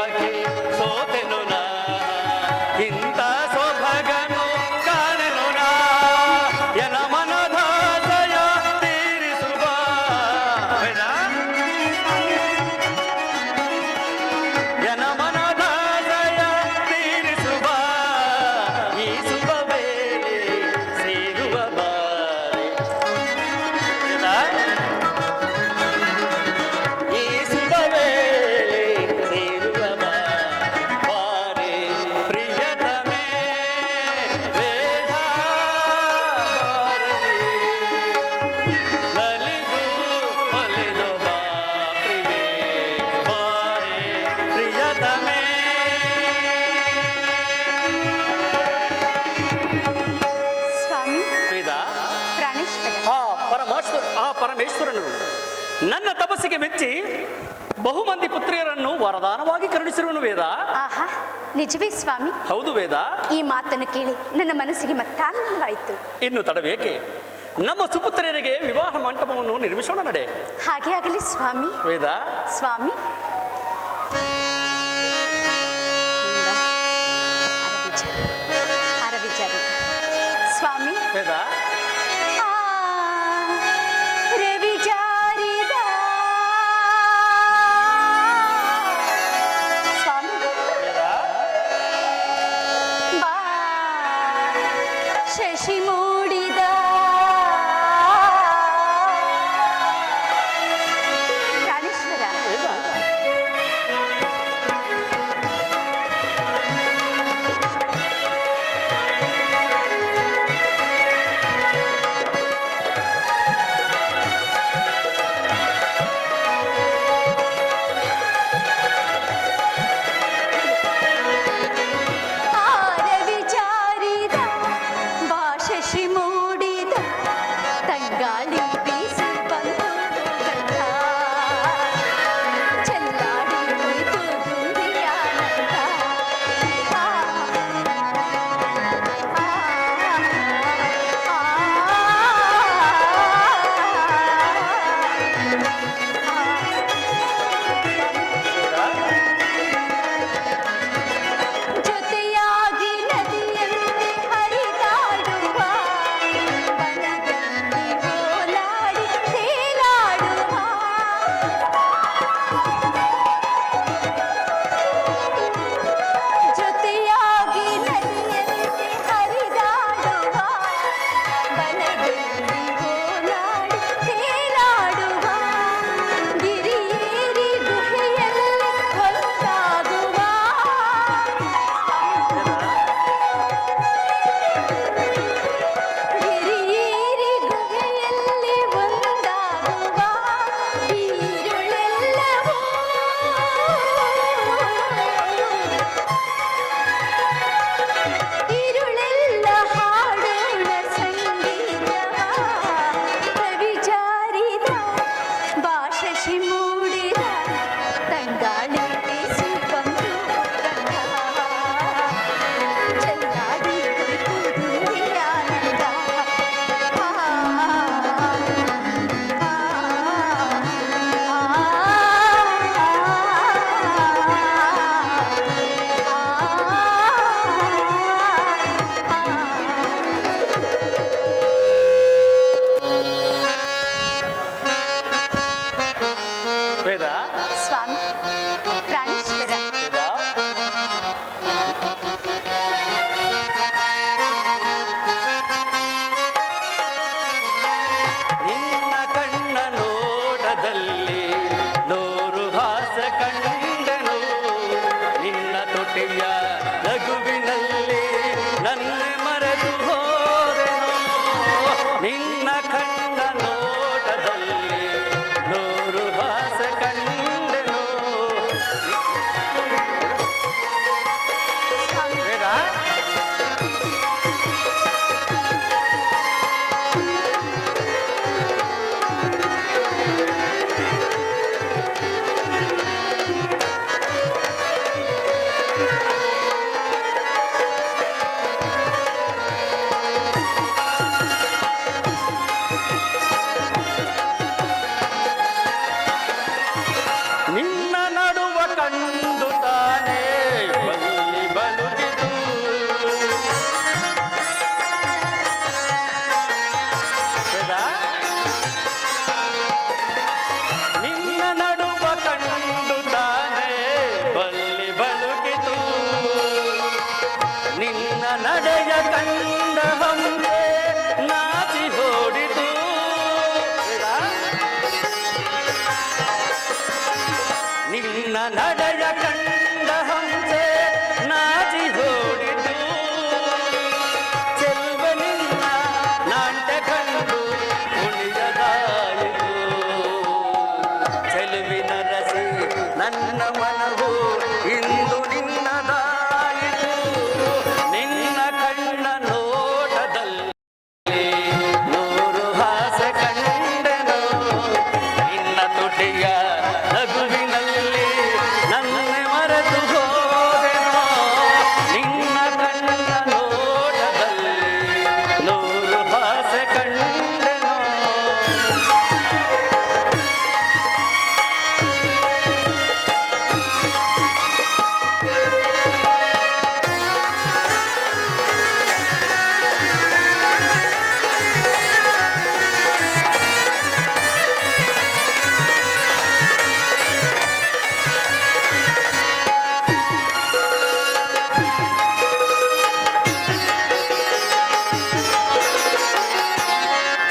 ಯಾಕೆ ಸೋತೆನು ನಾ ಇಂಥ ಸೊಬಗನು ಕಾಣೆನು ನಾ ಎನ ಮನದಾಸೆಯ ತೀರಿಸುವ ಎನ ಮನದಾಸೆಯ ತೀರಿಸುವ ಈ ಶುಭ ವೇಳೆ ಸೇರುವ ಬಾರೆ ಈ ಶುಭ ವೇಳೆ ಸೇರುವ ಬಾರೆ ಪ್ರಿಯತಮೇ ವೇದ ನಲಿದು ಒಲಿದು ಬಾ ಪ್ರಿಯೆ ಬಾರೆ ಪ್ರಿಯತಮೇ ಸ್ವಾಮಿ ವೇದ ಪ್ರಾಣೇಶ್ವರ ಆ ಪರಮೇಶ್ವರನು ನನ್ನ ತಪಸ್ಸಿಗೆ ಮೆಚ್ಚಿ ಬಹುಮಂದಿ ಪುತ್ರಿಯರನ್ನು ವರದಾನವಾಗಿ ಕರುಣಿಸಿರುವನು ವೇದ. ಆಹಾ ನಿಜವೇ ಸ್ವಾಮಿ? ಹೌದು ವೇದ. ಈ ಮಾತನ್ನು ಕೇಳಿ ನನ್ನ ಮನಸ್ಸಿಗೆ ಮತ್ತಾನಂದವಾಯಿತು. ಇನ್ನು ತಡಬೇಕೆ, ನಮ್ಮ ಸುಪುತ್ರಿಯರಿಗೆ ವಿವಾಹ ಮಂಟಪವನ್ನು ನಿರ್ಮಿಸೋಣ ನಡೆ. ಹಾಗೆ ಆಗಲಿ ಸ್ವಾಮಿ. ವೇದ ಸ್ವಾಮಿ ಸ್ವಾಮಿ ವೇದ ರವಿಚಾರಿದ ಸ್ವಾಮಿ ಬಾ ಶಶಿ ಮೂಡಿದ ಪ್ರಾಣೇಶ್ವರ ವೇದ ನಡೆಯ ಕಂಡ ಹಂಸೆ ನಾಚಿ ಹೋಡಿತು ಚೆಲ್ವ ನಿನ್ನ ನಾಟ್ಯ ಕಂಡು ಉಳಿಯದಾಯಿತು ಚೆಲುವಿನ ರಸಿ ನನ್ನ ಮನವು ಇಂದು ನಿನ್ನದಾಯಿತು ನಿನ್ನ ಕಣ್ಣ ನೋಟದಲ್ಲಿ ನೂರು ಹಾಸ್ಯ ಕಂಡೆನು ನಿನ್ನ ತುಟಿಯ ನಗುವಿನಲ್ಲಿ ನನ್ನೆ ಮರೆತು ಹೋದೆನೋ ನಿನ್ನ ಕಣ್ಣ ನೋಟದಲ್ಲಿ ನೂರು ಹಾಸ್ಯ ಕಂಡೆನೋ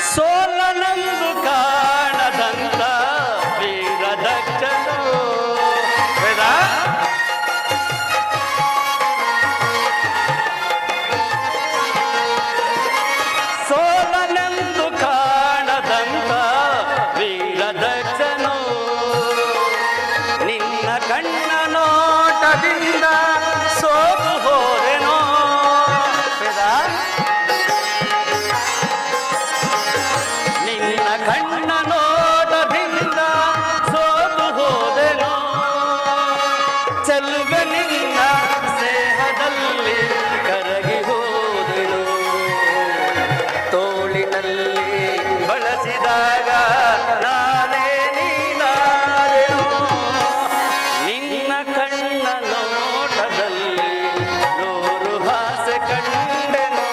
ಸೋಲನಂದು ಕಾಣದಂತ ವೀರ ದಕ್ಷನು ವೇದ ಸೋಲನೆಂದು ಕಾಣದಂತ ವೀರ ದಕ್ಷನು ನಿನ್ನ ಕಣ್ಣ ನೋಟದಿಂದ ಸೋತು ಹೋದೆನೋ ವೇದ ನಿನ್ನ ಕಣ್ಣ ನೋಟದಿಂದ ಸೋತು ಹೋದೆನೋ ಚೆಲುವ ನಿನ್ನ ಸ್ನೇಹದಲ್ಲಿ ಕರಗಿ ಹೋದೆನು ತೋಳಿನಲ್ಲಿ ಬಳಸಿದಾಗ ನಾನೇ ನೀನಾದೆನು ನಿನ್ನ ಕಣ್ಣ ನೋಟದಲ್ಲಿ ನೂರು ಹಾಸ್ಯ ಕಂಡೆನು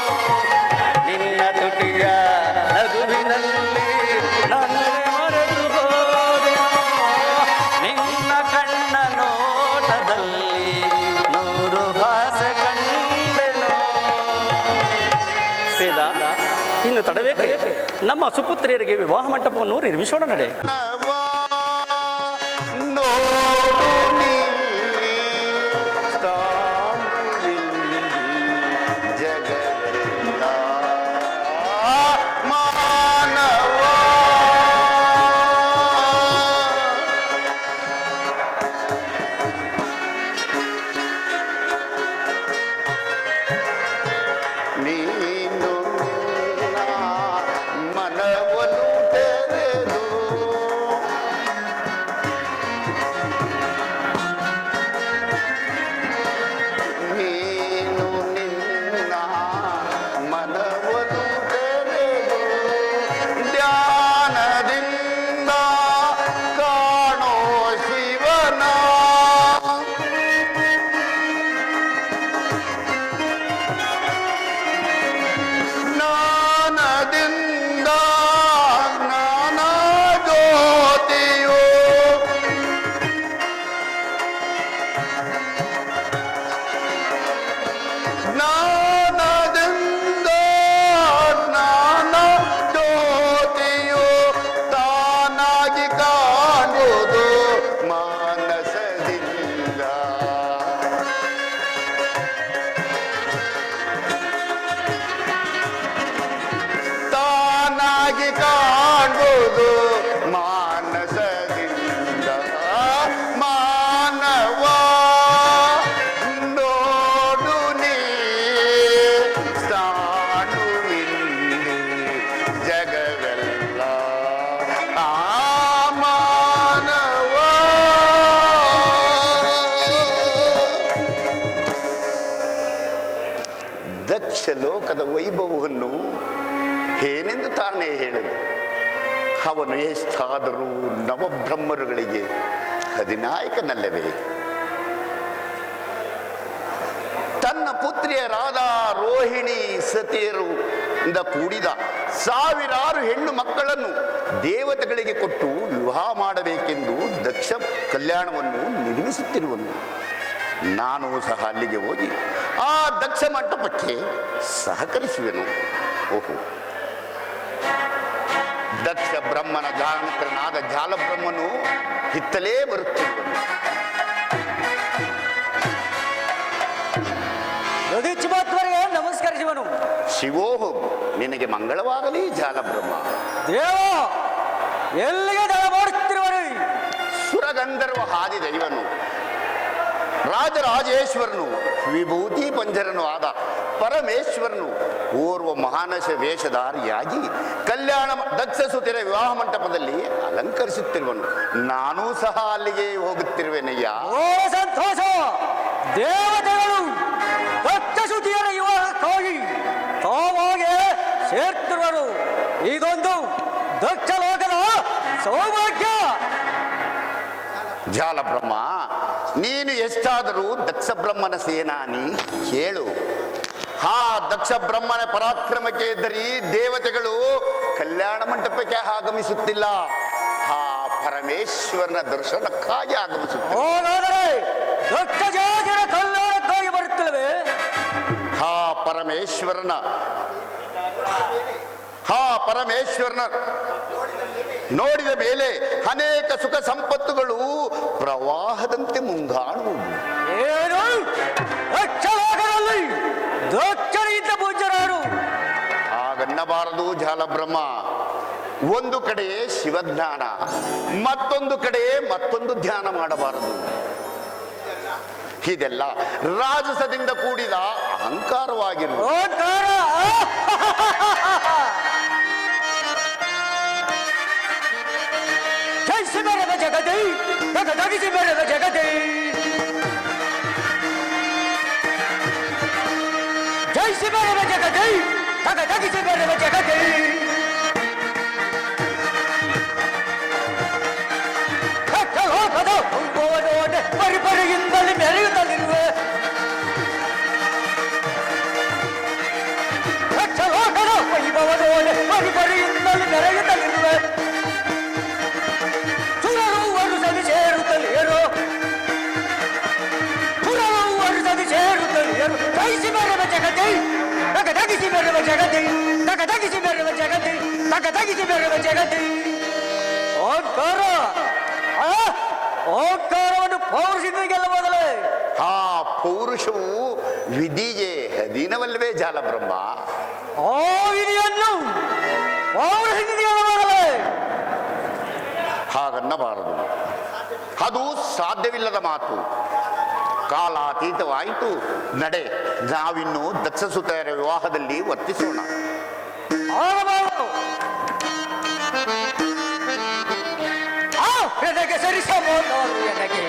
ನಿನ್ನ ತುಟಿಯ ನಗುವಿನಲ್ಲಿ ನನ್ನೆ ಮರೆತು ಹೋದೆನೋ ನಿನ್ನ ಕಣ್ಣ ನೋಟದಲ್ಲಿ ನೂರು ಹಾಸ್ಯ ಕಂಡೆನೋ ವೇದ ಇನ್ನು ತಡಬೇಕೆ ನಮ್ಮ ಸುಪುತ್ರಿಯರಿಗೆ ವಿವಾಹ ಮಂಟಪವನ್ನು ನಿರ್ಮಿಸೋಣ ನಡೆ ನೀನು ನಿನ್ನ ಮನವನ್ನು ತೆರೆದು ನೀನು ನಿನ್ನ ಮನವನ್ನು ತೆರೆದು ಧ್ಯಾನದಿಂದ ಕಾಣೋ ಶಿವನ ಜ್ಞಾನದಿಂದ ಜ್ಞಾನ ಜ್ಯೋತಿಯು ಜ್ಞಾನದಿಂದ ಜ್ಞಾನ ಜ್ಯೋತಿಯು ತಾನಾಗಿ ಕಾಣುವುದು ಮಾನಸದಿಂದ ತಾನಾಗಿ ಕಾಣುವುದು ಮಾನಸದಿಂದ ಮಾನವ ನೋಡು ನೀ ಸಾಣುವಿಲ್ಲಿ ಜಗವೆಲ್ಲ ಆ ಮಾನವ ದಕ್ಷ ಲೋಕದ ವೈಭವವನ್ನು ಏನೆಂದು ತಾನೇ ಹೇಳಲು ಅವನು ಎಷ್ಟಾದರೂ ನವಬ್ರಹ್ಮರುಗಳಿಗೆ ಅಧಿನಾಯಕನಲ್ಲವೇ ತನ್ನ ಪುತ್ರಿಯರಾದ ರೋಹಿಣಿ ಸತಿಯರು ಕೂಡಿದ ಸಾವಿರಾರು ಹೆಣ್ಣು ಮಕ್ಕಳನ್ನು ದೇವತೆಗಳಿಗೆ ಕೊಟ್ಟು ವಿವಾಹ ಮಾಡಬೇಕೆಂದು ದಕ್ಷ ಕಲ್ಯಾಣವನ್ನು ನಿರ್ಮಿಸುತ್ತಿರುವನು ನಾನು ಸಹ ಅಲ್ಲಿಗೆ ಹೋಗಿ ಆ ದಕ್ಷ ಮಂಟಪಕ್ಕೆ ಸಹಕರಿಸುವೆನು. ಓಹೋ, ದಕ್ಷ ಬ್ರಹ್ಮನ ಜಾಣಕರನಾದ ಜಾಲಬ್ರಹ್ಮನು ಹಿತ್ತಲೇ ಬರುತ್ತಿರುವನು. ಶಿವೋಹಂ, ನಿನಗೆ ಮಂಗಳವಾಗಲಿ ಜಾಲಬ್ರಹ್ಮ. ದೇವ ಎಲ್ಲಿಗೆ ದಯ ಮಾಡುತ್ತಿರುವನು? ಸುರಗಂಧರ್ವ ಹಾದಿ ದೈವನು, ರಾಜರಾಜೇಶ್ವರನು, ವಿಭೂತಿ ಪಂಜರನು ಆದ ಪರಮೇಶ್ವರನು ಓರ್ವ ಮಾನಸ ವೇಷಧಾರಿಯಾಗಿ ಕಲ್ಯಾಣ ದಕ್ಷ ಸುತಿರ ವಿವಾಹ ಮಂಟಪದಲ್ಲಿ ಅಲಂಕರಿಸುತ್ತಿರುವನು. ನಾನೂ ಸಹ ಅಲ್ಲಿಗೆ ಹೋಗುತ್ತಿರುವೆನಯ್ಯ. ಓ ಸಂತೋಷ! ದೇವತೆಗಳು ದಕ್ಷಸುತಿಯರ ವಿವಾಹಕ್ಕಾಗಿ ತಾವಾಗೆ ಸೇರ್ತಿರುವರು. ಇದೊಂದು ದಕ್ಷ ಲೋಕದ ಸೌಭಾಗ್ಯ. ಜಾಲಬ್ರಹ್ಮ, ನೀನು ಎಷ್ಟಾದರೂ ದಕ್ಷ ಬ್ರಹ್ಮನ ಸೇನಾನಿ, ಹೇಳು. ಆ ದಕ್ಷ ಬ್ರಹ್ಮನ ಪರಾಕ್ರಮಕ್ಕೆ ಎದ್ದರಿ ದೇವತೆಗಳು ಕಲ್ಯಾಣ ಮಂಟಪಕ್ಕೆ ಆಗಮಿಸುತ್ತಿಲ್ಲ, ಆ ಪರಮೇಶ್ವರನ ದರ್ಶನಕ್ಕಾಗಿ ಆಗಮಿಸುತ್ತಿಲ್ಲ. ಹಾಗಾದರೆ ದಕ್ಷ ಜಾತಿಯ ಕಲ್ಯಾಣಕ್ಕಾಗಿ ಬರುತ್ತವೆ. ಆ ಪರಮೇಶ್ವರನ ನೋಡಿದ ಮೇಲೆ ಅನೇಕ ಸುಖ ಸಂಪತ್ತುಗಳು ಪ್ರವಾಹದಂತೆ ಮುಂಗಾಣುವುದು. ಏನು ದಕ್ಷಲೋಕದಲ್ಲಿ ದಕ್ಷರಿದ್ದ ಪೂಜ್ಯರಾರು? ಹಾಗನ್ನಬಾರದು ಜಾಲಬ್ರಹ್ಮ. ಒಂದು ಕಡೆ ಶಿವಜ್ಞಾನ, ಮತ್ತೊಂದು ಕಡೆ ಮತ್ತೊಂದು ಧ್ಯಾನ ಮಾಡಬಾರದು. ಇದೆಲ್ಲ ರಾಜಸದಿಂದ ಕೂಡಿದ ಅಹಂಕಾರವಾಗಿರುವ ಜಗತಿ ತಗದಗಿಸಿ ಬೆಳೆದ ಜಗತಿ ಜಯಿಸಿ ಬೆಳೆದ ಜಗತಿ ತಗದಗಿಸಿ ಬೆಳೆದ ಜಗತಿ ಲೋಕದ ಹೊಂಗುವನೋಡೆ ಪರಿಪರಿಯಿಂದಲೇ ಮೆರೆಯುತ್ತಲಿರುವೆ. ಲೋಕದ ವೈಭವನೋಡೆ ಪರಿಪರಿಯಿಂದಲೇ ಮೆರೆಯುತ್ತಲಿರುವೆ. ಸುರರು ವರುಸದಿ ಸೇರುತ್ತಲಿಯರು, ಸುರರು ವರುಸದಿ ಸೇರುತ್ತಲಿಯರು. ಜಯಿಸಿ ಬೆರೆವ ಜಗತಿ ತಗದಗಿಸಿ ಬೆರೆವ ಜಗತಿ ತಗದಗಿಸಿ ಬೆರೆವ ಜಗತಿ ತಗದಗಿಸಿ ಬೆರೆವ ಜಗತಿ. ಓಂಕಾರ ಓಂಕಾರವನ್ನು ಪೌರುಷದಿಂದ ಗೆಲ್ಲಬಹುದಲೇ? ಆ ಪೌರುಷವು ವಿಧಿಗೆ ಅಧೀನವಲ್ಲವೇ ಜಾಲಬ್ರಹ್ಮ? ಆ ವಿಧಿಯನ್ನು ಪೌರುಷದಿಂದ ಗೆಲ್ಲಬಹುದಲೇ? ಹಾಗನ್ನಬಾರದು, ಅದು ಸಾಧ್ಯವಿಲ್ಲದ ಮಾತು. ಕಾಲಾತೀತವಾಯಿತು. ನಡೆ, ನಾವಿನ್ನು ದಕ್ಷ ಸುತರ ವಿವಾಹದಲ್ಲಿ ವರ್ತಿಸೋಣ. ನನಗೆ ಸರಿಸಮೋನೋರು ನನಗೆ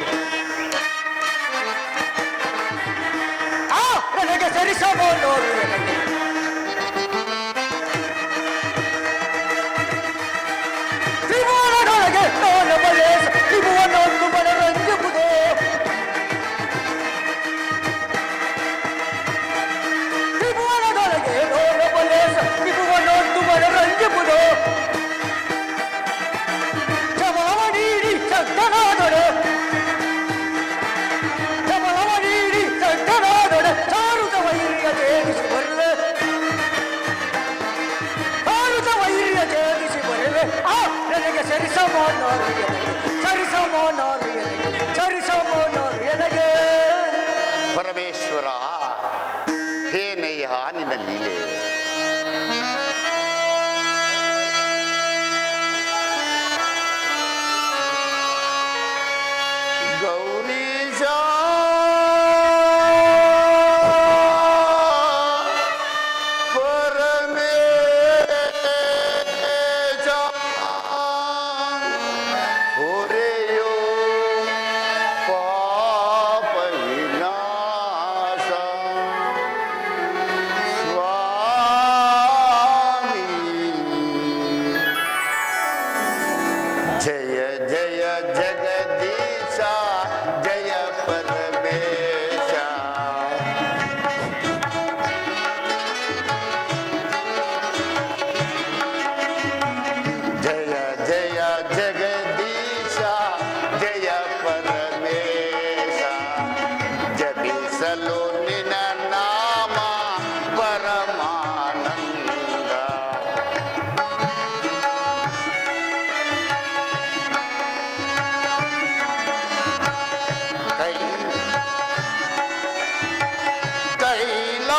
ನನಗೆ ಸರಿಸಮೋನೋರು ನನಗೆ ತ್ರಿಭುವನದೊಳಗೆ ನೋನ ಬಲೇಸ ತ್ರಿಭುವನೊಂದು ಮನರಂಜುವುದು. ತ್ರಿಭುವನದೊಳಗೆ ನೋನ ಬಲೇಸ ತ್ರಿಭುವನೊಂದು ಮನರಂಜುವುದು. ನನಗೆ ಸರಿಸಮೋನೋರು ಎನಗೆ ಪರಮೇಶ್ವರ, ಹೇನಯ್ಯ ನಿನ್ನ ಲೀಲೆ. ಗೌರೀಶ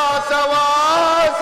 ಕೈಲಾಸವಾಸ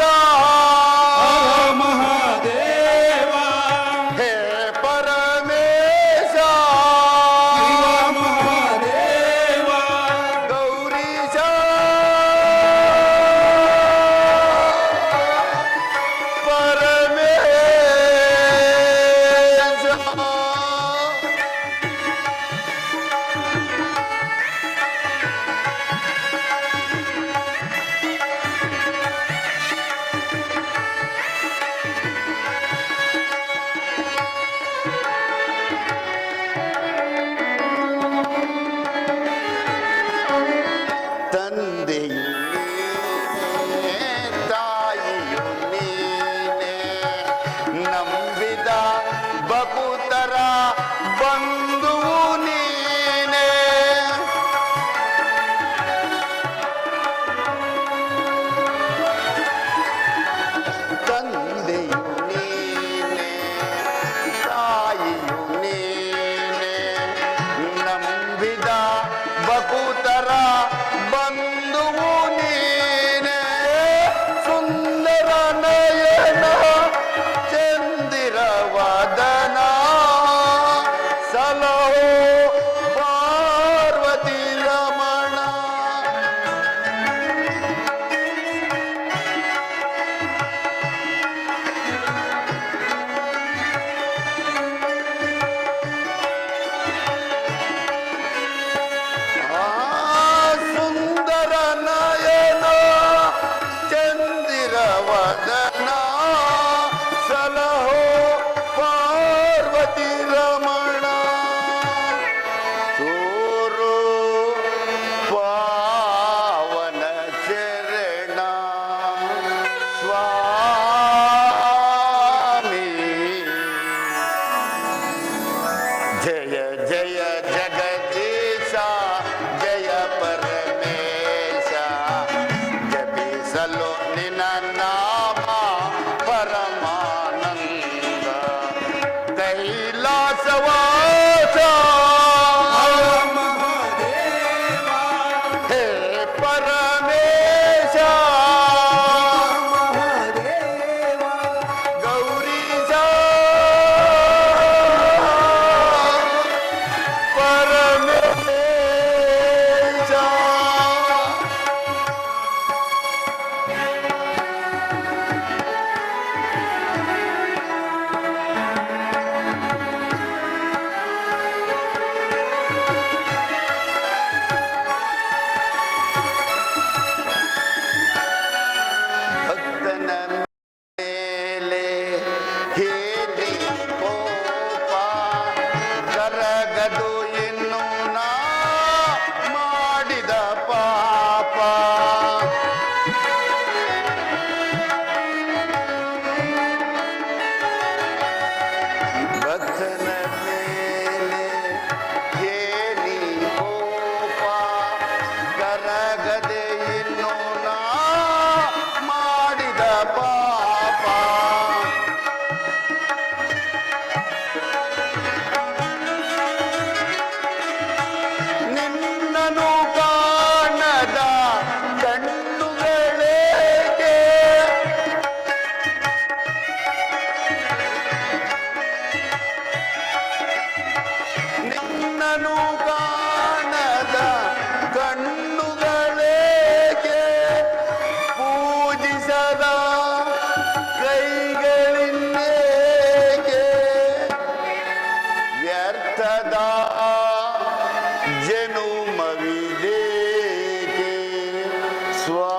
ಸ್ವಾ